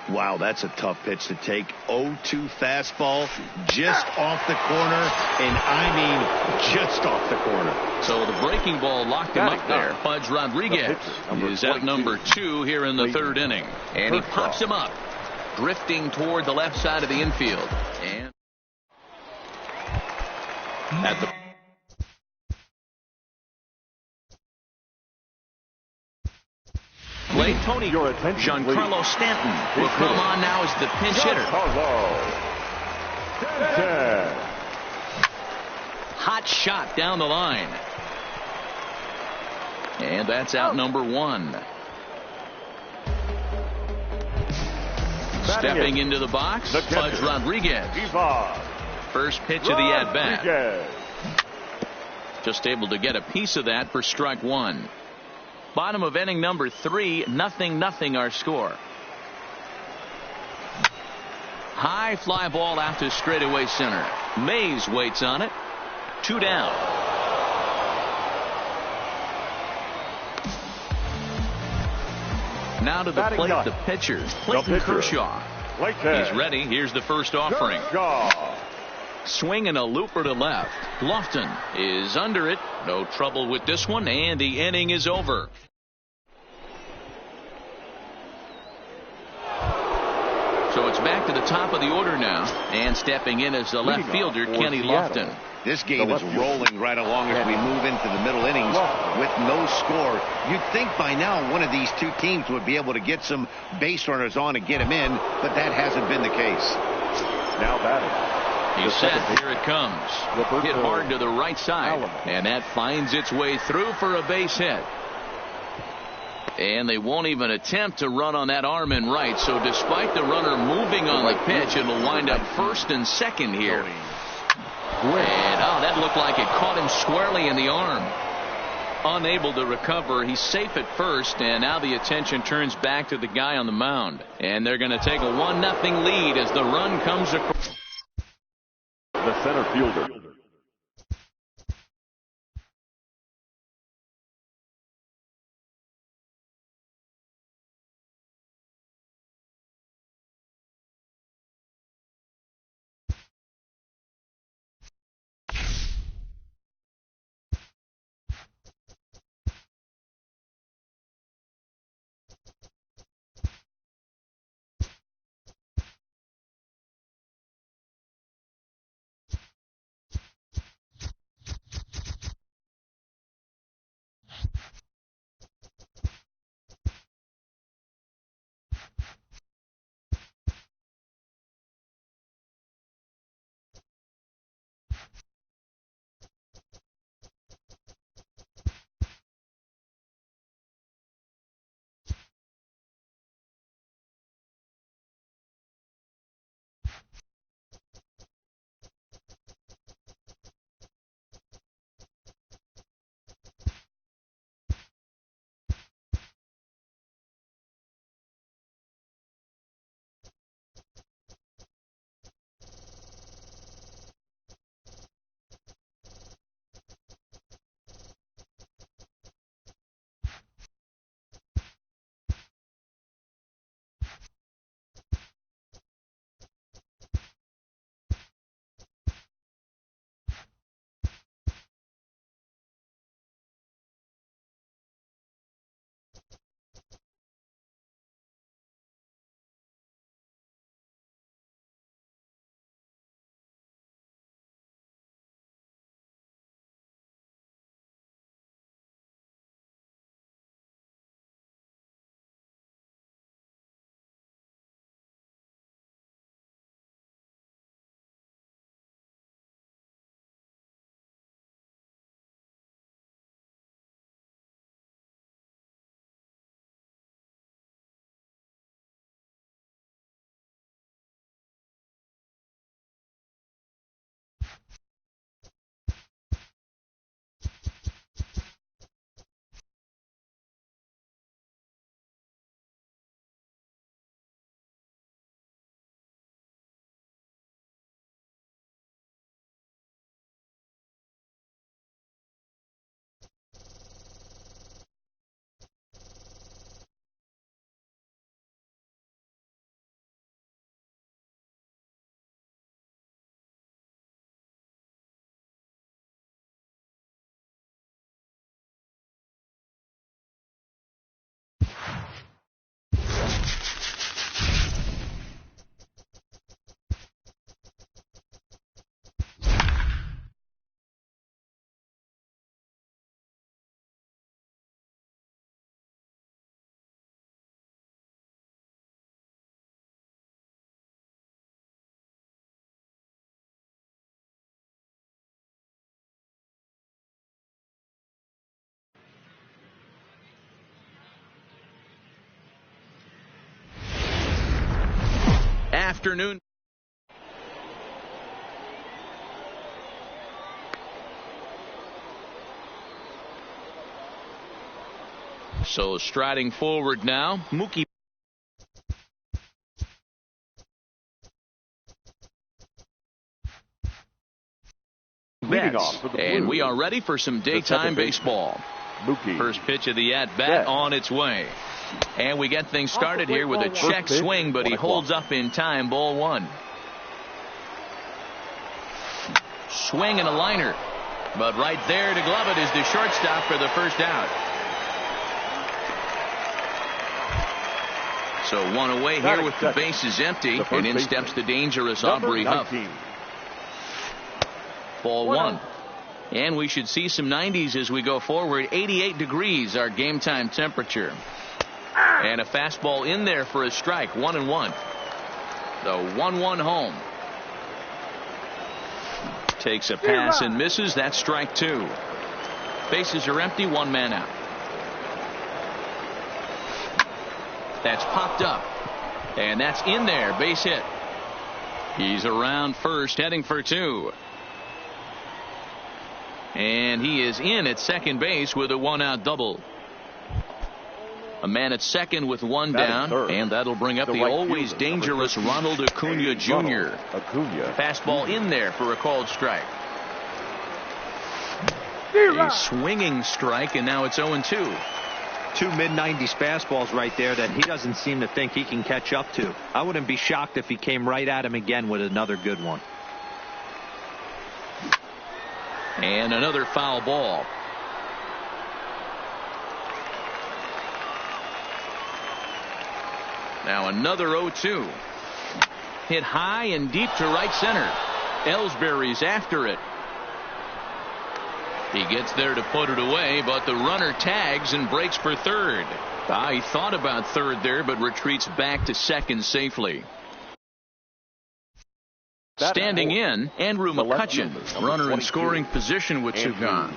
Wow, that's a tough pitch to take. 0-2 fastball just off the corner, and I mean just off the corner. So the breaking ball locked him up there. Pudge Rodriguez is at number 2 here in the third inning. And he pops him up, drifting toward the left side of the infield. And at the plate, Tony Giancarlo Stanton will come on now as the pinch hitter. Hot shot down the line. And that's out number 1. Stepping into the box, Pudge Rodriguez. First pitch of the at-bat. Just able to get a piece of that for strike 1. Bottom of inning number 3, 0-0 our score. High fly ball out to straightaway center. Mays waits on it. 2 down. Now to the plate, the pitcher, Clayton Kershaw. He's ready. Here's the first offering. Swinging a looper to left. Lofton is under it. No trouble with this one, and the inning is over. So it's back to the top of the order now, and stepping in is the left fielder, Kenny Lofton. This game is rolling right along as we move into the middle innings with no score. You'd think by now one of these two teams would be able to get some base runners on and get them in, but that hasn't been the case. Now batting. He's set. Here it comes. Hit hard to the right side. And that finds its way through for a base hit. And they won't even attempt to run on that arm in right. So despite the runner moving on the pitch, it'll wind up first and second here. And that looked like it caught him squarely in the arm. Unable to recover. He's safe at first, and now the attention turns back to the guy on the mound. And they're going to take a 1-0 lead as the run comes across. The center fielder. afternoon. So striding forward now, Mookie. Betts. And we are ready for some daytime baseball. Mookie. First pitch of the at-bat on its way. And we get things started here with a check swing, but he holds up in time. Ball one. Swing and a liner. But right there to glove it is the shortstop for the first out. So one away here with the bases empty. And in steps the dangerous Aubrey Huff. Ball one. And we should see some 90s as we go forward. 88 degrees our game time temperature. And a fastball in there for a strike. 1-1. The 1-1 home. Takes a pass and misses. That's strike two. Bases are empty. One man out. That's popped up. And that's in there. Base hit. He's around first, heading for two. And he is in at second base with a one-out double. A man at second with one down, and that'll bring up the always dangerous Ronald Acuna Jr. Fastball in there for a called strike. A swinging strike, and now it's 0-2. Two mid-90s fastballs right there that he doesn't seem to think he can catch up to. I wouldn't be shocked if he came right at him again with another good one. And another foul ball. Now another 0-2. Hit high and deep to right center. Ellsbury's after it. He gets there to put it away, but the runner tags and breaks for third. He thought about third there, but retreats back to second safely. Standing in, Andrew McCutchen, runner in scoring position with two gone.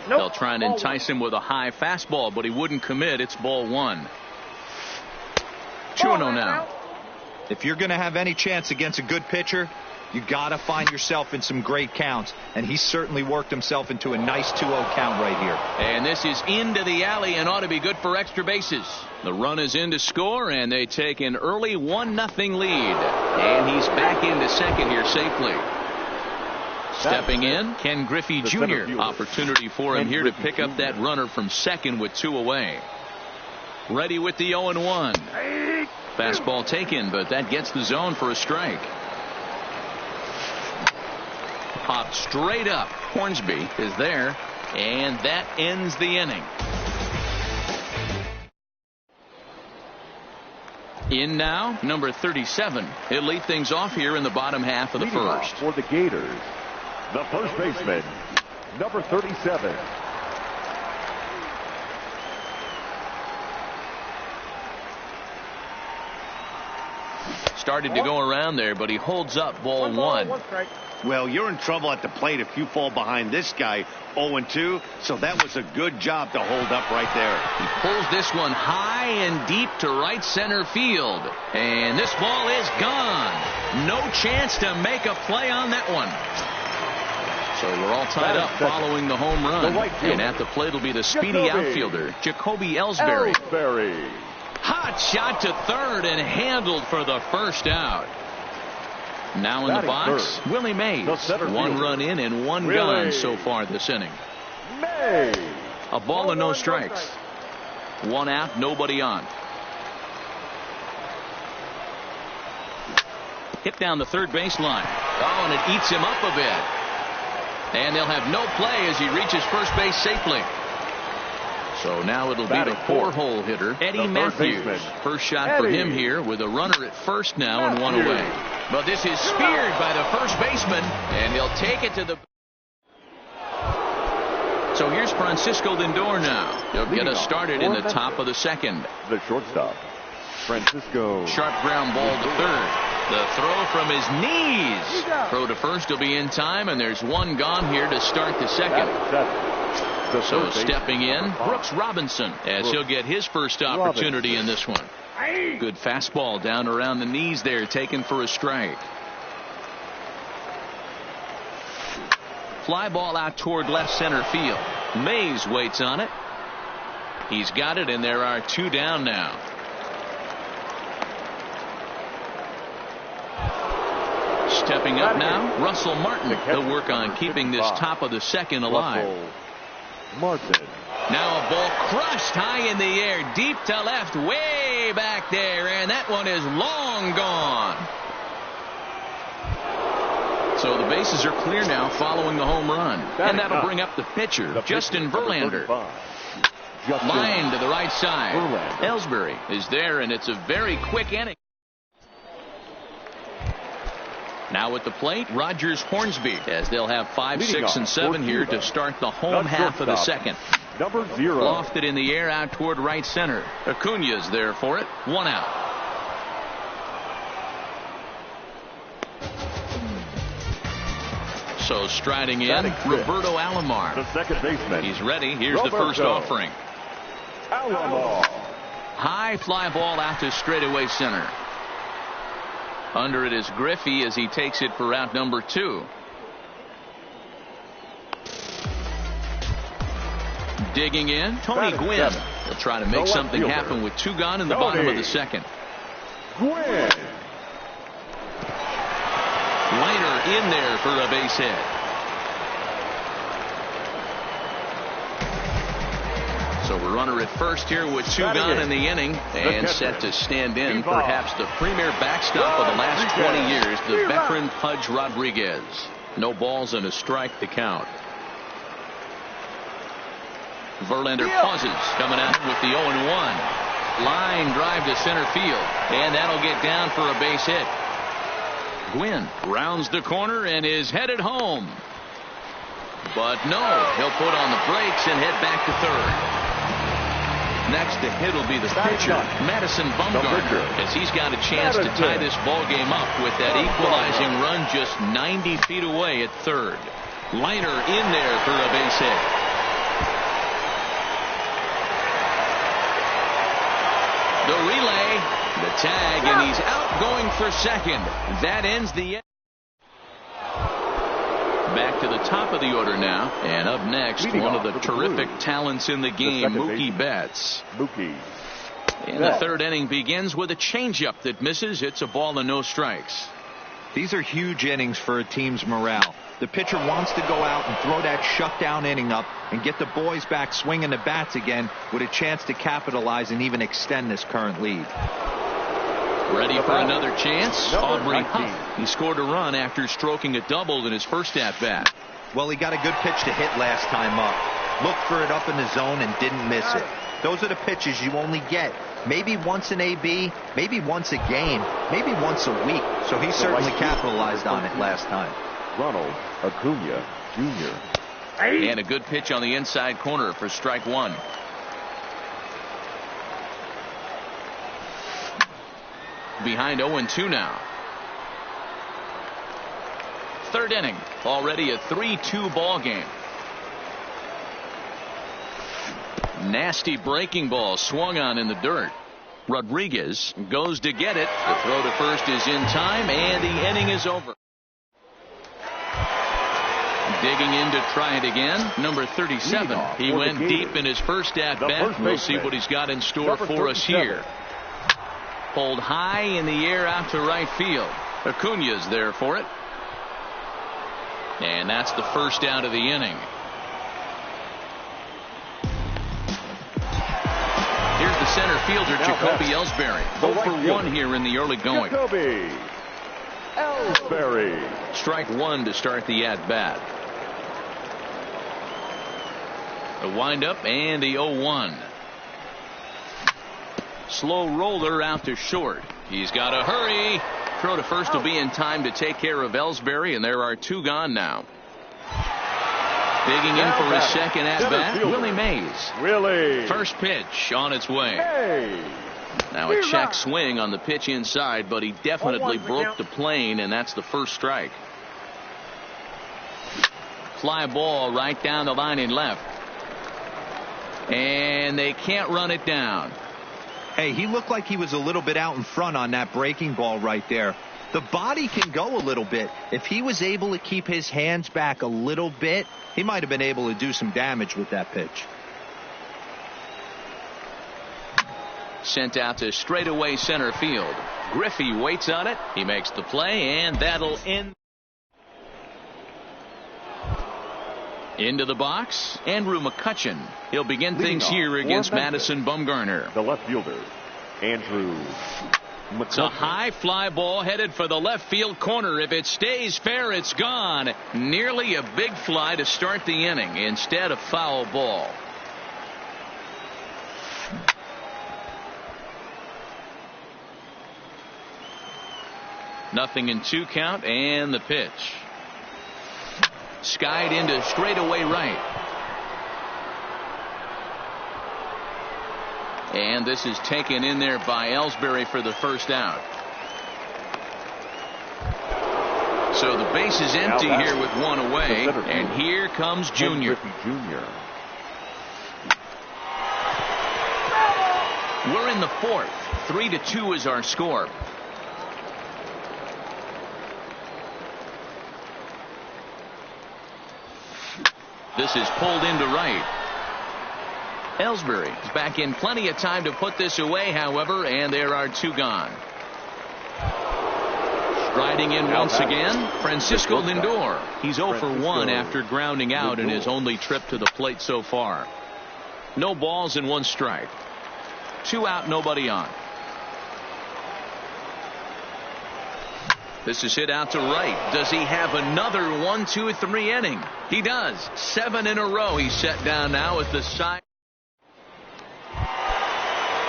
They'll try and entice him with a high fastball, but he wouldn't commit. It's ball one. 2-0 now. If you're going to have any chance against a good pitcher, you got to find yourself in some great counts, and he certainly worked himself into a nice 2-0 count right here. And this is into the alley and ought to be good for extra bases. The run is in to score, and they take an early 1-0 lead. And he's back into second here safely. Stepping in, Ken Griffey Jr. Opportunity for him here to pick up that runner from second with two away. Ready with the 0-1. Fastball taken, but that gets the zone for a strike. Popped straight up. Hornsby is there, and that ends the inning. In now, number 37. He'll lead things off here in the bottom half of the first. For the Gators, the first baseman, number 37. Started to go around there, but he holds up ball one. Well, you're in trouble at the plate if you fall behind this guy 0-2, so that was a good job to hold up right there. He pulls this one high and deep to right center field, and this ball is gone. No chance to make a play on that one. So we're all tied up following the home run, and at the plate will be the speedy outfielder, Jacoby Ellsbury. Hot shot to third and handled for the first out. Now in the box, Willie Mays. One run in and one gone so far this inning. A ball and no strikes. One out, nobody on. Hit down the third baseline. Oh, and it eats him up a bit. And they'll have no play as he reaches first base safely. So now it'll be the four-hole hitter, Eddie Matthews. First shot for him here with a runner at first now and one away. But this is speared by the first baseman, and he'll take it to the... So here's Francisco Lindor now. He'll get us started in the top of the second. The shortstop, Francisco. Sharp ground ball to third. The throw from his knees. Throw to first will be in time, and there's one gone here to start the second. So stepping in, Brooks Robinson, as he'll get his first opportunity in this one. Good fastball down around the knees there, taken for a strike. Fly ball out toward left center field. Mays waits on it. He's got it, and there are 2 down now. Stepping up now, Russell Martin. He'll work on keeping this top of the second alive. Martin. Now a ball crushed high in the air, deep to left, way back there, and that one is long gone. So the bases are clear now following the home run. And that'll bring up the pitcher, Justin Verlander. Line to the right side. Ellsbury is there, and it's a very quick inning. Now at the plate, Rogers Hornsby, as they'll have 5, 6, and 7 here to start the home half of the second. Number 0. Lofted in the air out toward right center. Acuna's there for it. 1 out. So striding in, Roberto Alomar. The second baseman. He's ready. Here's the first offering. Alomar. High fly ball out to straightaway center. Under it is Griffey as he takes it for out number 2. Digging in, Tony Gwynn. He'll try to make something happen with 2 gone in the bottom of the second. Gwynn. Leiter in there for a base hit. So a runner at first here with 2 gone in the inning and set to stand in perhaps the premier backstop of the last 20 years, the veteran Pudge Rodriguez. No balls and a strike to count. Verlander pauses, coming out with the 0-1. Line drive to center field, and that'll get down for a base hit. Gwynn rounds the corner and is headed home. But no, he'll put on the brakes and head back to third. Next to hit will be the pitcher, Madison Bumgarner, as he's got a chance to tie this ball game up with that equalizing run just 90 feet away at third. Leiter in there for a base hit. The relay, the tag, and he's out going for second. That ends the inning. Back to the top of the order now, and up next, one of the terrific talents in the game, Mookie Betts. And the third inning begins with a changeup that misses. It's a ball and no strikes. These are huge innings for a team's morale. The pitcher wants to go out and throw that shutdown inning up and get the boys back swinging the bats again with a chance to capitalize and even extend this current lead. Ready for another chance? Aubrey Huff. He scored a run after stroking a double in his first at-bat. Well, he got a good pitch to hit last time up. Looked for it up in the zone and didn't miss it. Those are the pitches you only get maybe once in AB, maybe once a game, maybe once a week. So he certainly capitalized on it last time. Ronald Acuna Jr. And a good pitch on the inside corner for strike 1. Behind 0-2 now. Third inning, already a 3-2 ball game. Nasty breaking ball swung on in the dirt. Rodriguez goes to get it. The throw to first is in time, and the inning is over. Digging in to try it again, number 37. He went deep in his first at-bat. We'll see what he's got in store for us here. Pulled high in the air out to right field. Acuna's there for it. And that's the first out of the inning. Here's the center fielder, Jacoby Ellsbury. 0-for-1 here in the early going. Jacoby Ellsbury. Strike 1 to start the at-bat. The windup and the 0-1. Slow roller out to short. He's got to hurry. Throw to first will be in time to take care of Ellsbury, and there are 2 gone now. Digging in for his second at-bat, Willie Mays. First pitch on its way. Now a check swing on the pitch inside, but he definitely broke the plane, and that's the first strike. Fly ball right down the line in left. And they can't run it down. Hey, he looked like he was a little bit out in front on that breaking ball right there. The body can go a little bit. If he was able to keep his hands back a little bit, he might have been able to do some damage with that pitch. Sent out to straightaway center field. Griffey waits on it. He makes the play, and that'll end. Into the box, Andrew McCutchen. He'll begin things here against Madison Bumgarner. The left fielder, Andrew McCutchen. It's a high fly ball headed for the left field corner. If it stays fair, it's gone. Nearly a big fly to start the inning. Instead, a foul ball. Nothing in 2 count, and the pitch. Skied into straightaway right. And this is taken in there by Ellsbury for the first out. So the base is empty here with 1 away. And here comes Junior. We're in the 4th. 3-2 is our score. This is pulled into right. Ellsbury is back in plenty of time to put this away, however, and there are 2 gone. Striding in once again, Francisco Lindor. He's 0 for 1 after grounding out in his only trip to the plate so far. No balls and 1 strike. 2 out, nobody on. This is hit out to right. Does he have another 1-2-3 inning? He does. 7 in a row. He's set down now as the side.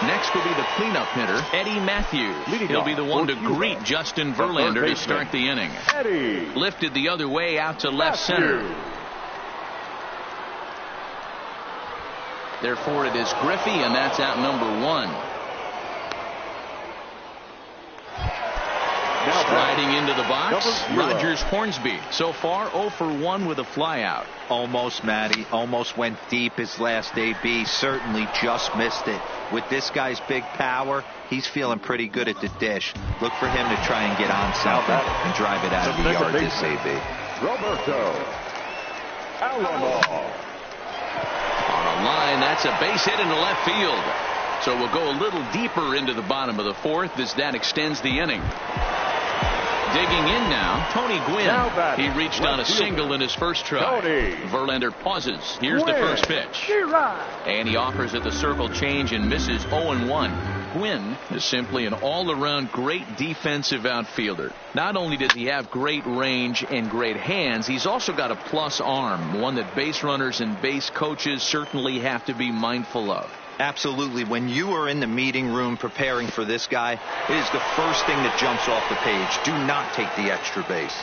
Next will be the cleanup hitter, Eddie Matthews. He'll be the one to greet Justin Verlander to start the inning. Eddie. Lifted the other way out to left center. Therefore, it is Griffey, and that's out number 1. Striding into the box, Rogers Hornsby. So far 0 for 1 with a flyout. Almost, Matty. Almost went deep his last AB. Certainly just missed it. With this guy's big power, he's feeling pretty good at the dish. Look for him to try and get on something and drive it out of the yard this AB. Roberto Alomar. On a line, that's a base hit into left field. So we'll go a little deeper into the bottom of the 4th as that extends the inning. Digging in now, Tony Gwynn. He reached on a single in his first try. Verlander pauses. Here's the first pitch. And he offers it the circle change and misses 0-1. Gwynn is simply an all-around great defensive outfielder. Not only does he have great range and great hands, he's also got a plus arm, one that base runners and base coaches certainly have to be mindful of. Absolutely. When you are in the meeting room preparing for this guy, it is the first thing that jumps off the page. Do not take the extra base.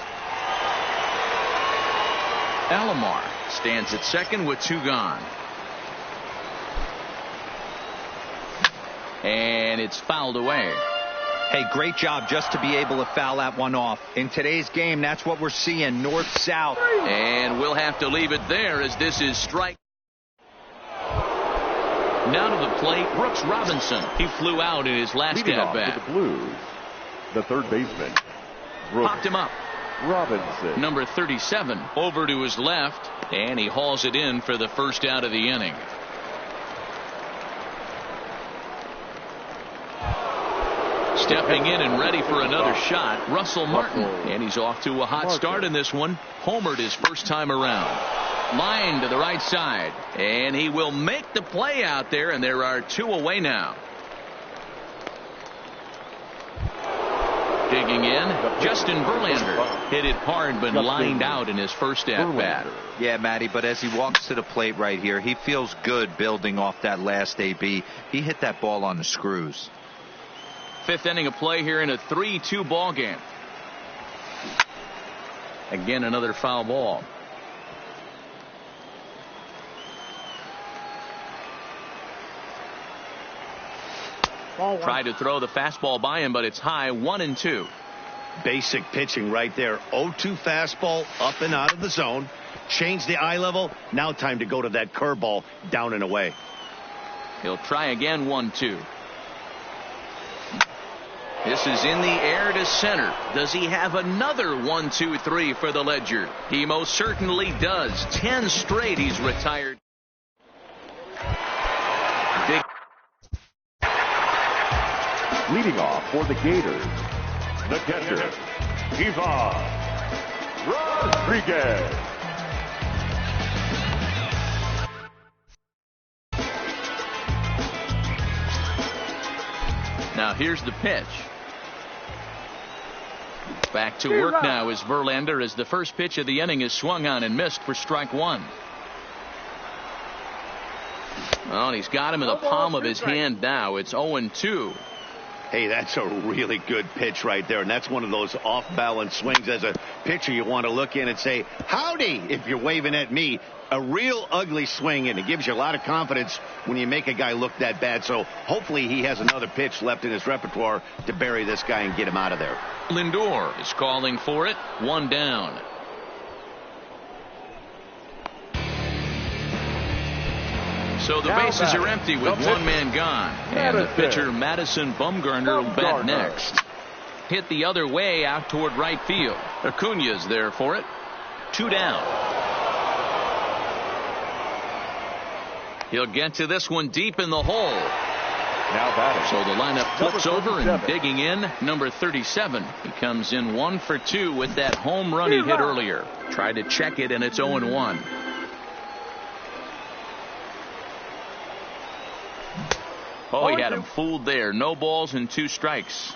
Alomar stands at second with 2 gone. And it's fouled away. Hey, great job just to be able to foul that one off. In today's game, that's what we're seeing, north-south. And we'll have to leave it there as this is strike. Now to the plate, Brooks Robinson. He flew out in his last at-bat. The Blues, the third baseman, Brooks popped him up. Robinson. Number 37 over to his left, and he hauls it in for the first out of the inning. Stepping in and ready for another shot, Russell Martin. And he's off to a hot start in this one. Homered his first time around. Line to the right side, and he will make the play out there, and there are 2 away now. Digging in, Justin Verlander hit it hard but lined out in his first at-bat. Yeah, Matty, but as he walks to the plate right here, he feels good building off that last AB. He hit that ball on the screws. 5th inning of play here in a 3-2 ball game. Again, another foul ball. Tried to throw the fastball by him, but it's high. 1-2. Basic pitching right there. 0-2 fastball up and out of the zone. Change the eye level. Now time to go to that curveball down and away. He'll try again. 1-2. This is in the air to center. Does he have another 1-2-3 for the Ledger? He most certainly does. 10 straight he's retired. Big. Leading off for the Gators, the catcher, Ivan Rodriguez. Now here's the pitch. Back to work now is Verlander as the first pitch of the inning is swung on and missed for strike one. Well, he's got him in the palm of his hand now. It's 0-2. Hey, that's a really good pitch right there, and that's one of those off-balance swings. As a pitcher, you want to look in and say, howdy, if you're waving at me. A real ugly swing, and it gives you a lot of confidence when you make a guy look that bad. So hopefully he has another pitch left in his repertoire to bury this guy and get him out of there. Lindor is calling for it. One down. So the bases are empty with one man gone. And the pitcher, Madison Bumgarner, will bat next. Hit the other way out toward right field. Acuña's there for it. 2 down. He'll get to this one deep in the hole. Now batting. So the lineup flips over and digging in. Number 37. He comes in 1 for 2 with that home run he hit earlier. Tried to check it, and it's 0-1. Oh, he had him fooled there. No balls and 2 strikes.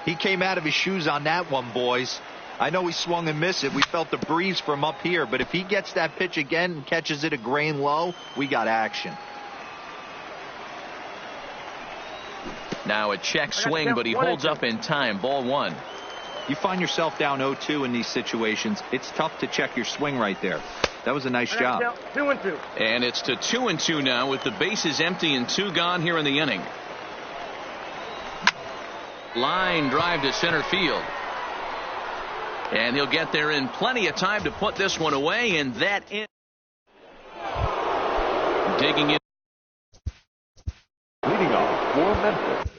He came out of his shoes on that one, boys. I know he swung and missed it. We felt the breeze from up here, but if he gets that pitch again and catches it a grain low, we got action. Now a check swing, but he holds up in time. Ball 1. You find yourself down 0-2 in these situations. It's tough to check your swing right there. That was a nice job. 2-2. And it's to 2-2 now with the bases empty and 2 gone here in the inning. Line drive to center field. And he'll get there in plenty of time to put this one away, and that in. Digging in. Leading off for Memphis,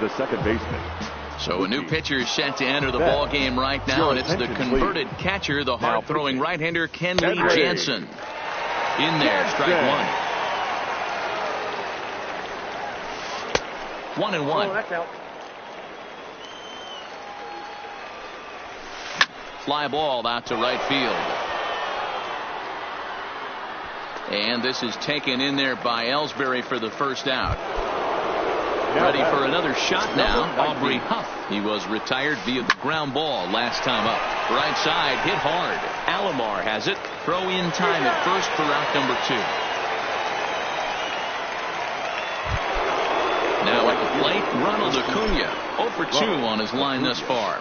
the second baseman. So a new pitcher is set to enter the ball game right now, and it's the converted catcher, the hard-throwing right-hander Kenley Jansen. In there, strike 1. 1-1. Oh, that's out. Fly ball out to right field. And this is taken in there by Ellsbury for the first out. Ready for another shot now. Aubrey Huff. He was retired via the ground ball last time up. Right side hit hard. Alomar has it. Throw in time at first for out number 2. Now at the plate, Ronald Acuña. 0 for 2 on his line thus far.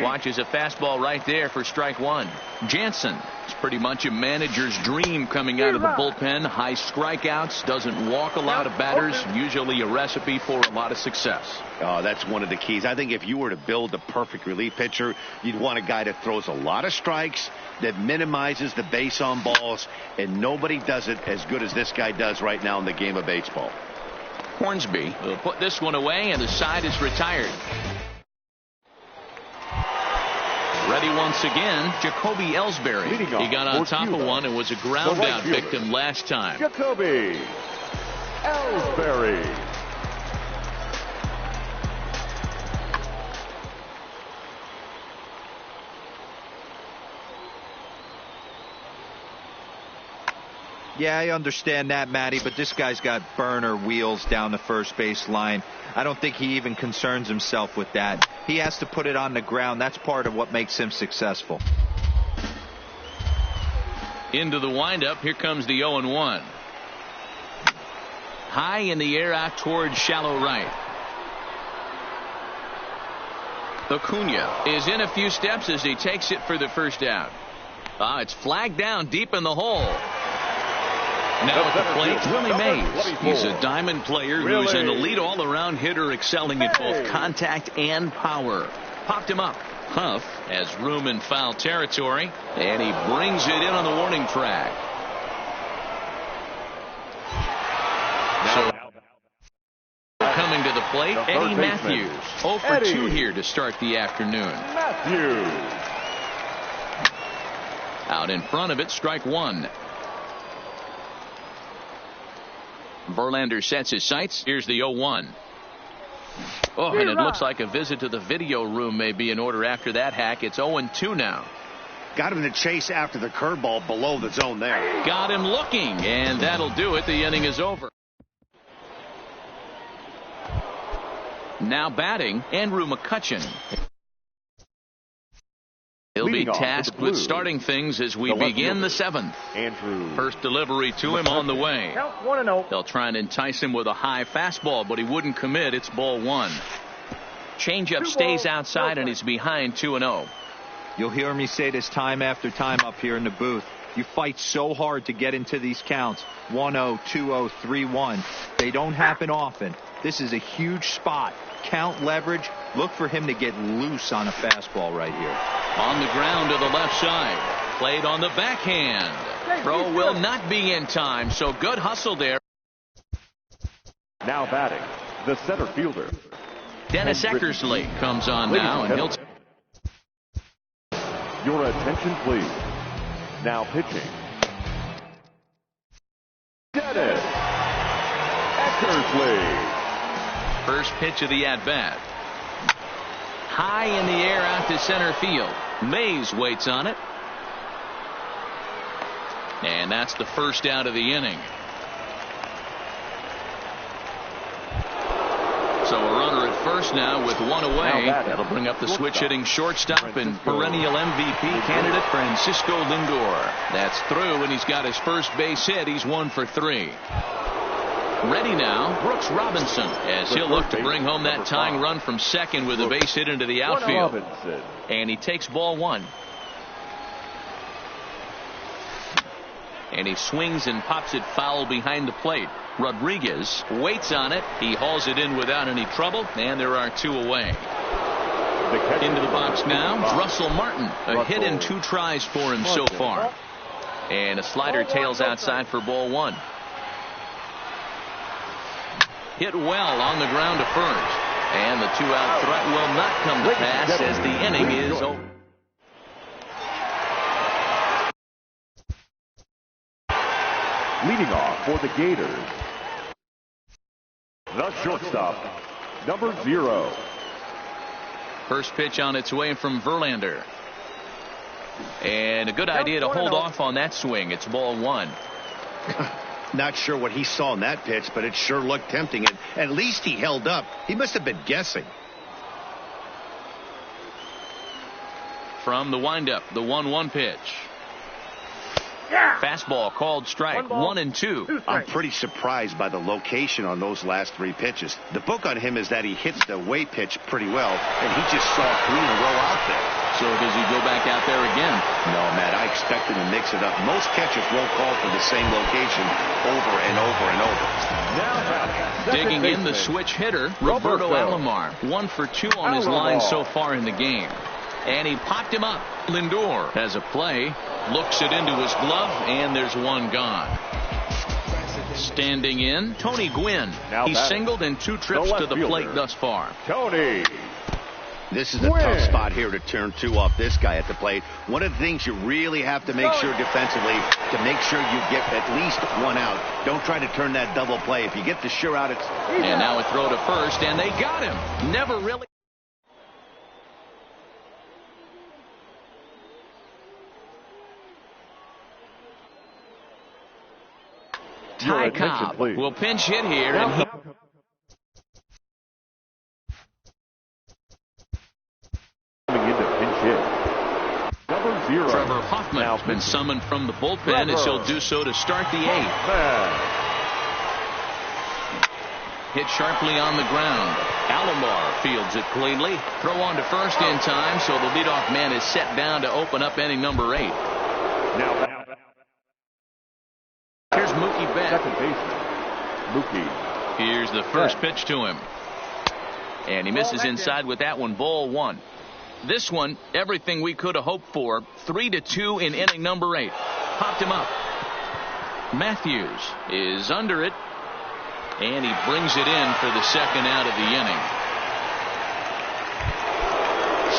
Watches a fastball right there for strike 1. Jansen. It's pretty much a manager's dream coming out of the bullpen. High strikeouts. Doesn't walk a lot of batters. Usually a recipe for a lot of success. Oh, that's one of the keys. I think if you were to build a perfect relief pitcher, you'd want a guy that throws a lot of strikes, that minimizes the base on balls, and nobody does it as good as this guy does right now in the game of baseball. Hornsby will put this one away, and the side is retired. Ready once again, Jacoby Ellsbury. He got on top of one and was a ground out victim last time. Jacoby Ellsbury. Yeah, I understand that, Matty, but this guy's got burner wheels down the first base line. I don't think he even concerns himself with that. He has to put it on the ground. That's part of what makes him successful. Into the windup. Here comes the 0-1. High in the air out towards shallow right. Acuña is in a few steps as he takes it for the first out. It's flagged down deep in the hole. Now at the plate, Willie Mays. He's a diamond player who's an elite all-around hitter, excelling at both contact and power. Popped him up. Huff has room in foul territory, and he brings it in on the warning track. plate, The Eddie third baseman, Matthews. 0 for Eddie. 2 here to start the afternoon. Matthews. Out in front of it, strike one. Verlander sets his sights. Here's the 0-1. Oh, and it looks like a visit to the video room may be in order after that hack. It's 0-2 now. Got him to chase after the curveball below the zone there. Got him looking, and that'll do it. The inning is over. Now batting, Andrew McCutchen. He'll be Leading off for the tasked with Blues, starting things as we the left begin the fielder, 7th. Andrew. First delivery to him on the way. Count 1-0. They'll try and entice him with a high fastball, but he wouldn't commit. It's ball one. Changeup stays outside, and he's behind 2-0. You'll hear me say this time after time up here in the booth. You fight so hard to get into these counts. 1-0, 2-0, 3-1. They don't happen often. This is a huge spot. Count leverage. Look for him to get loose on a fastball right here. On the ground to the left side. Played on the backhand. Throw will not be in time, so good hustle there. Now batting, the center fielder. Dennis Eckersley comes on now, and he'll... Your attention, please. Now pitching. Dennis Eckersley. First pitch of the at-bat. High in the air out to center field. Mays waits on it. And that's the first out of the inning. So a runner at first now with one away. That'll bring up the switch-hitting shortstop and perennial MVP candidate Francisco Lindor. That's through, and he's got his first base hit. He's 1 for 3. Ready now, Brooks Robinson, as he'll look to bring home that tying run from second with a base hit into the outfield. And he takes ball one. And he swings and pops it foul behind the plate. Rodriguez waits on it. He hauls it in without any trouble, and there are 2 away. Into the box now, Russell Martin. A hit in 2 tries for him so far. And a slider tails outside for ball one. Hit well on the ground to first. And the 2-out threat will not come to pass as the inning is over. Leading off for the Gators, the shortstop, number 0. First pitch on its way from Verlander. And a good idea to hold off on that swing. It's ball one. Not sure what he saw in that pitch, but it sure looked tempting. And at least he held up. He must have been guessing. From the windup, the 1-1 pitch. Fastball called strike. 1-2. I'm pretty surprised by the location on those last 3 pitches. The book on him is that he hits the away pitch pretty well, and he just saw 3 in a row out there. So does he go back out there again? No, Matt, I expect him to mix it up. Most catchers won't call for the same location over and over and over. Now digging in the switch hitter, Roberto Alomar. 1 for 2 on his line so far in the game. And he popped him up. Lindor has a play, looks it into his glove, and there's one gone. Standing in, Tony Gwynn. He singled in 2 trips to the plate thus far. Tony. This is a tough spot here to turn 2 off this guy at the plate. One of the things you really have to make sure defensively to make sure you get at least 1 out. Don't try to turn that double play. If you get the sure out, it's... And now a throw to first, and they got him. Never really... Ty Cobb will pinch hit here. And he... Coming into pinch hit. Number 0. Trevor Hoffman has been summoned from the bullpen as he'll do so to start the 8th. Hit sharply on the ground. Alomar fields it cleanly. Throw on to first in time, so the leadoff man is set down to open up inning number 8. Now here's Mookie Betts. Second baseman, Mookie. Here's the first pitch to him. And he misses inside with that one, ball one. This one, everything we could have hoped for. 3-2 in inning number 8. Popped him up. Matthews is under it. And he brings it in for the second out of the inning.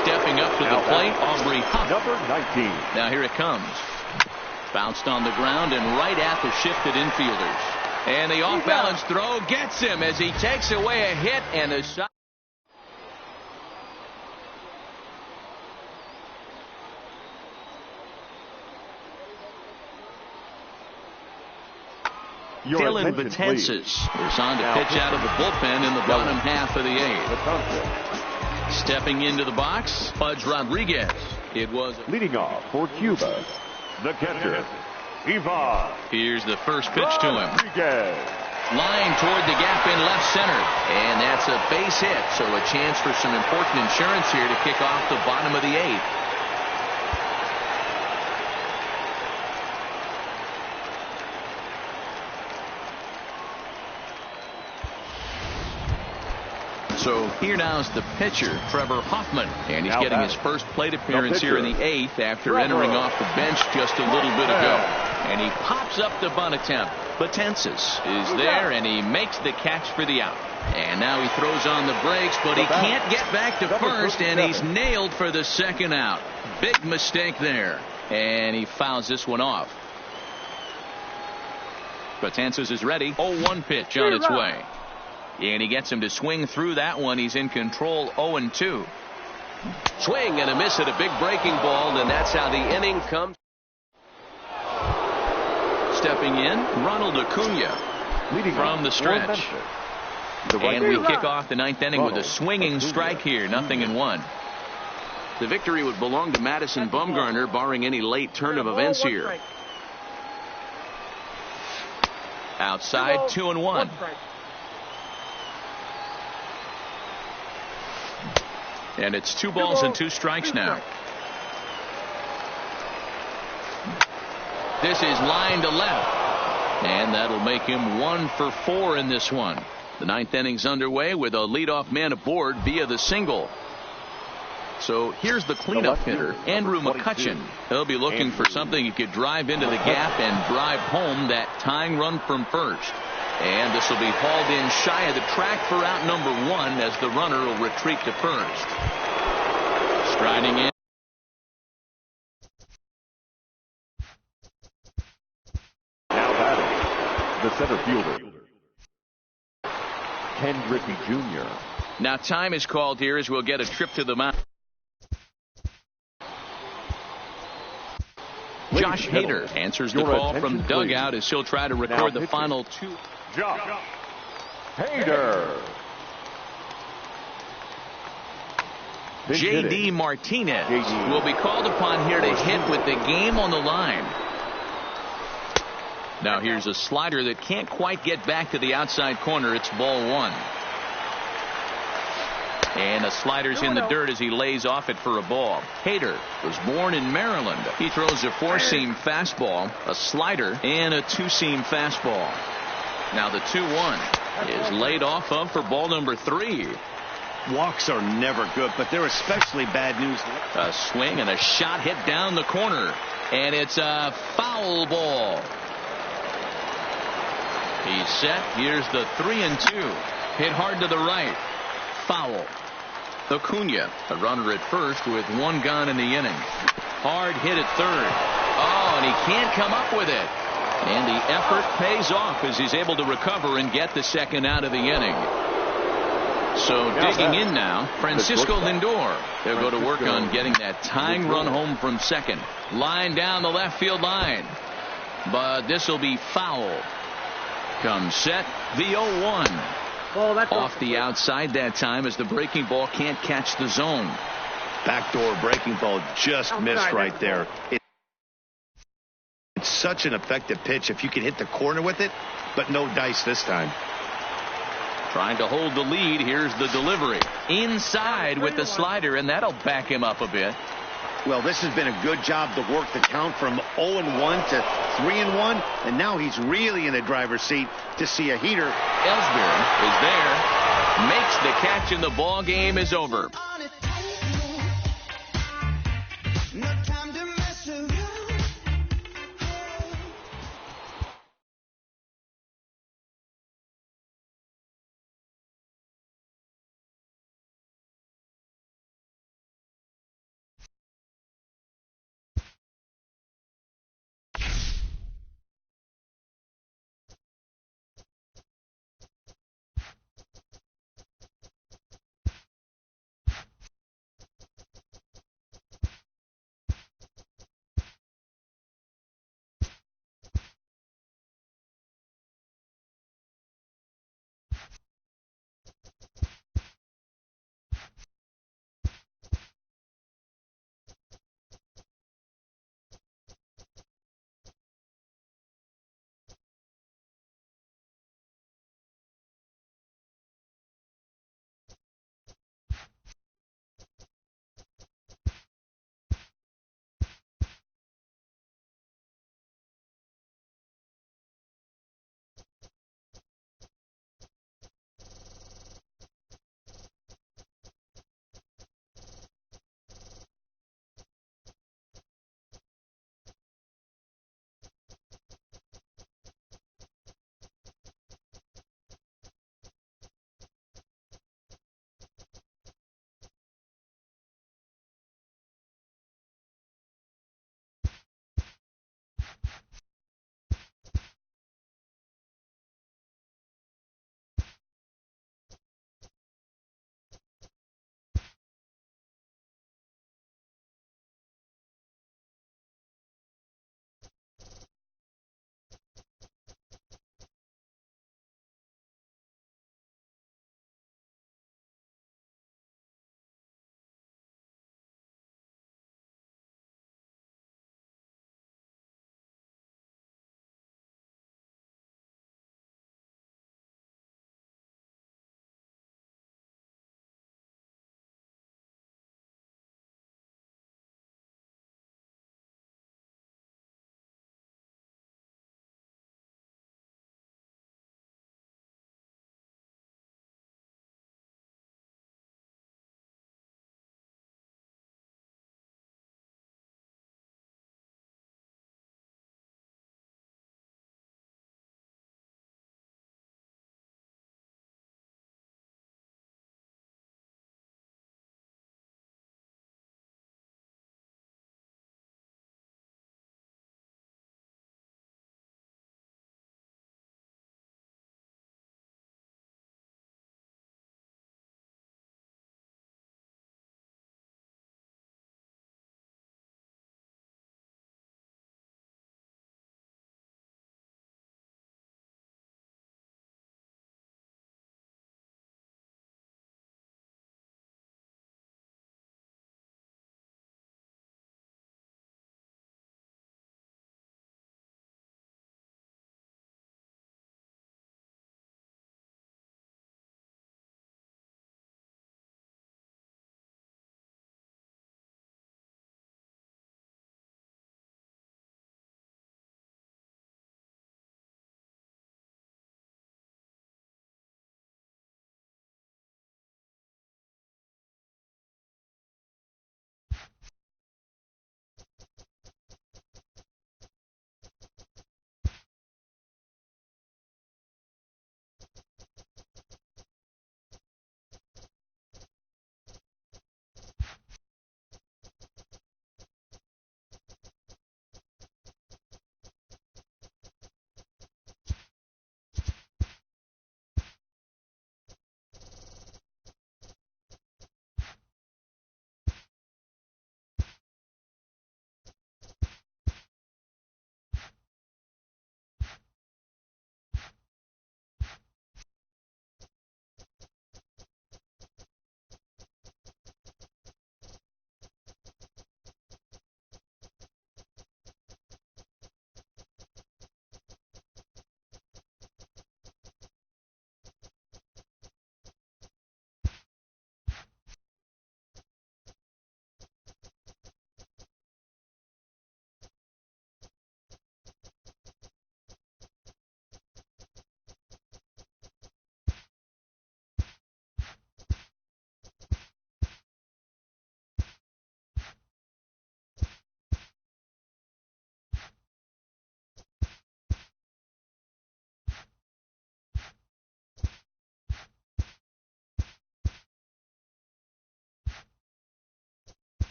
Stepping up to the plate, Aubrey Huff. Number 19. Now here it comes. Bounced on the ground and right at the shifted infielders. And the off-balance throw gets him as he takes away a hit and a shot. Dylan Betances is on to pitch out of the bullpen in the bottom half of the eighth. Stepping into the box, Pudge Rodriguez. It was leading off for Cuba, the catcher, Ivan. Here's the first pitch to him. Rodriguez. Line toward the gap in left center. And that's a base hit, so a chance for some important insurance here to kick off the bottom of the eighth. So here now's the pitcher, Trevor Hoffman. And he's getting his first plate appearance here in the eighth after entering off the bench just a little bit ago. And he pops up the bunt attempt. Betances is there, and he makes the catch for the out. And now he throws on the brakes, but he can't get back to first, and he's nailed for the second out. Big mistake there. And he fouls this one off. Betances is ready. 0-1 pitch on its way. And he gets him to swing through that one. He's in control. 0-2. Swing and a miss at a big breaking ball, and that's how the inning comes. Stepping in, Ronald Acuna Leading from the stretch. And we kick off the ninth inning with a swinging strike here. 0-1. The victory would belong to Madison Bumgarner, barring any late turn of events here. Outside, 2-1. And it's 2 balls and 2 strikes now. This is line to left. And that'll make him 1 for 4 in this one. The ninth inning's underway with a leadoff man aboard via the single. So here's the cleanup hitter, Andrew McCutchen. He'll be looking for something he could drive into the gap and drive home that tying run from first. And this will be hauled in shy of the track for out number 1 as the runner will retreat to first. Striding in. Now batting, the center fielder, Ken Griffey Jr. Now time is called here as we'll get a trip to the mound. Josh Hader answers the call from dugout as he'll try to record the final 2. Josh Hader. J.D. Martinez will be called upon here to hit with the game on the line. Now here's a slider that can't quite get back to the outside corner. It's ball 1. And the slider's in the dirt as he lays off it for a ball. Hader was born in Maryland. He throws a 4-seam fastball, a slider, and a 2-seam fastball. Now the 2-1 is laid off of for ball number 3. Walks are never good, but they're especially bad news. A swing and a shot hit down the corner. And it's a foul ball. He's set. Here's the 3-2. Hit hard to the right. Foul. Acuna, a runner at first with 1 gone in the inning. Hard hit at third. Oh, and he can't come up with it. And the effort pays off as he's able to recover and get the second out of the inning. So digging in now, Francisco Lindor. They'll go to work on getting that tying run home from second. Line down the left field line. But this will be foul. Comes set, the 0-1. Off the outside that time as the breaking ball can't catch the zone. Backdoor breaking ball just missed right there. It's such an effective pitch if you can hit the corner with it, but no dice this time. Trying to hold the lead. Here's the delivery. Inside with the slider, and that'll back him up a bit. Well, this has been a good job to work the count from 0-1 to 3-1, and now he's really in the driver's seat to see a heater. Ellsbury is there, makes the catch, and the ball game is over.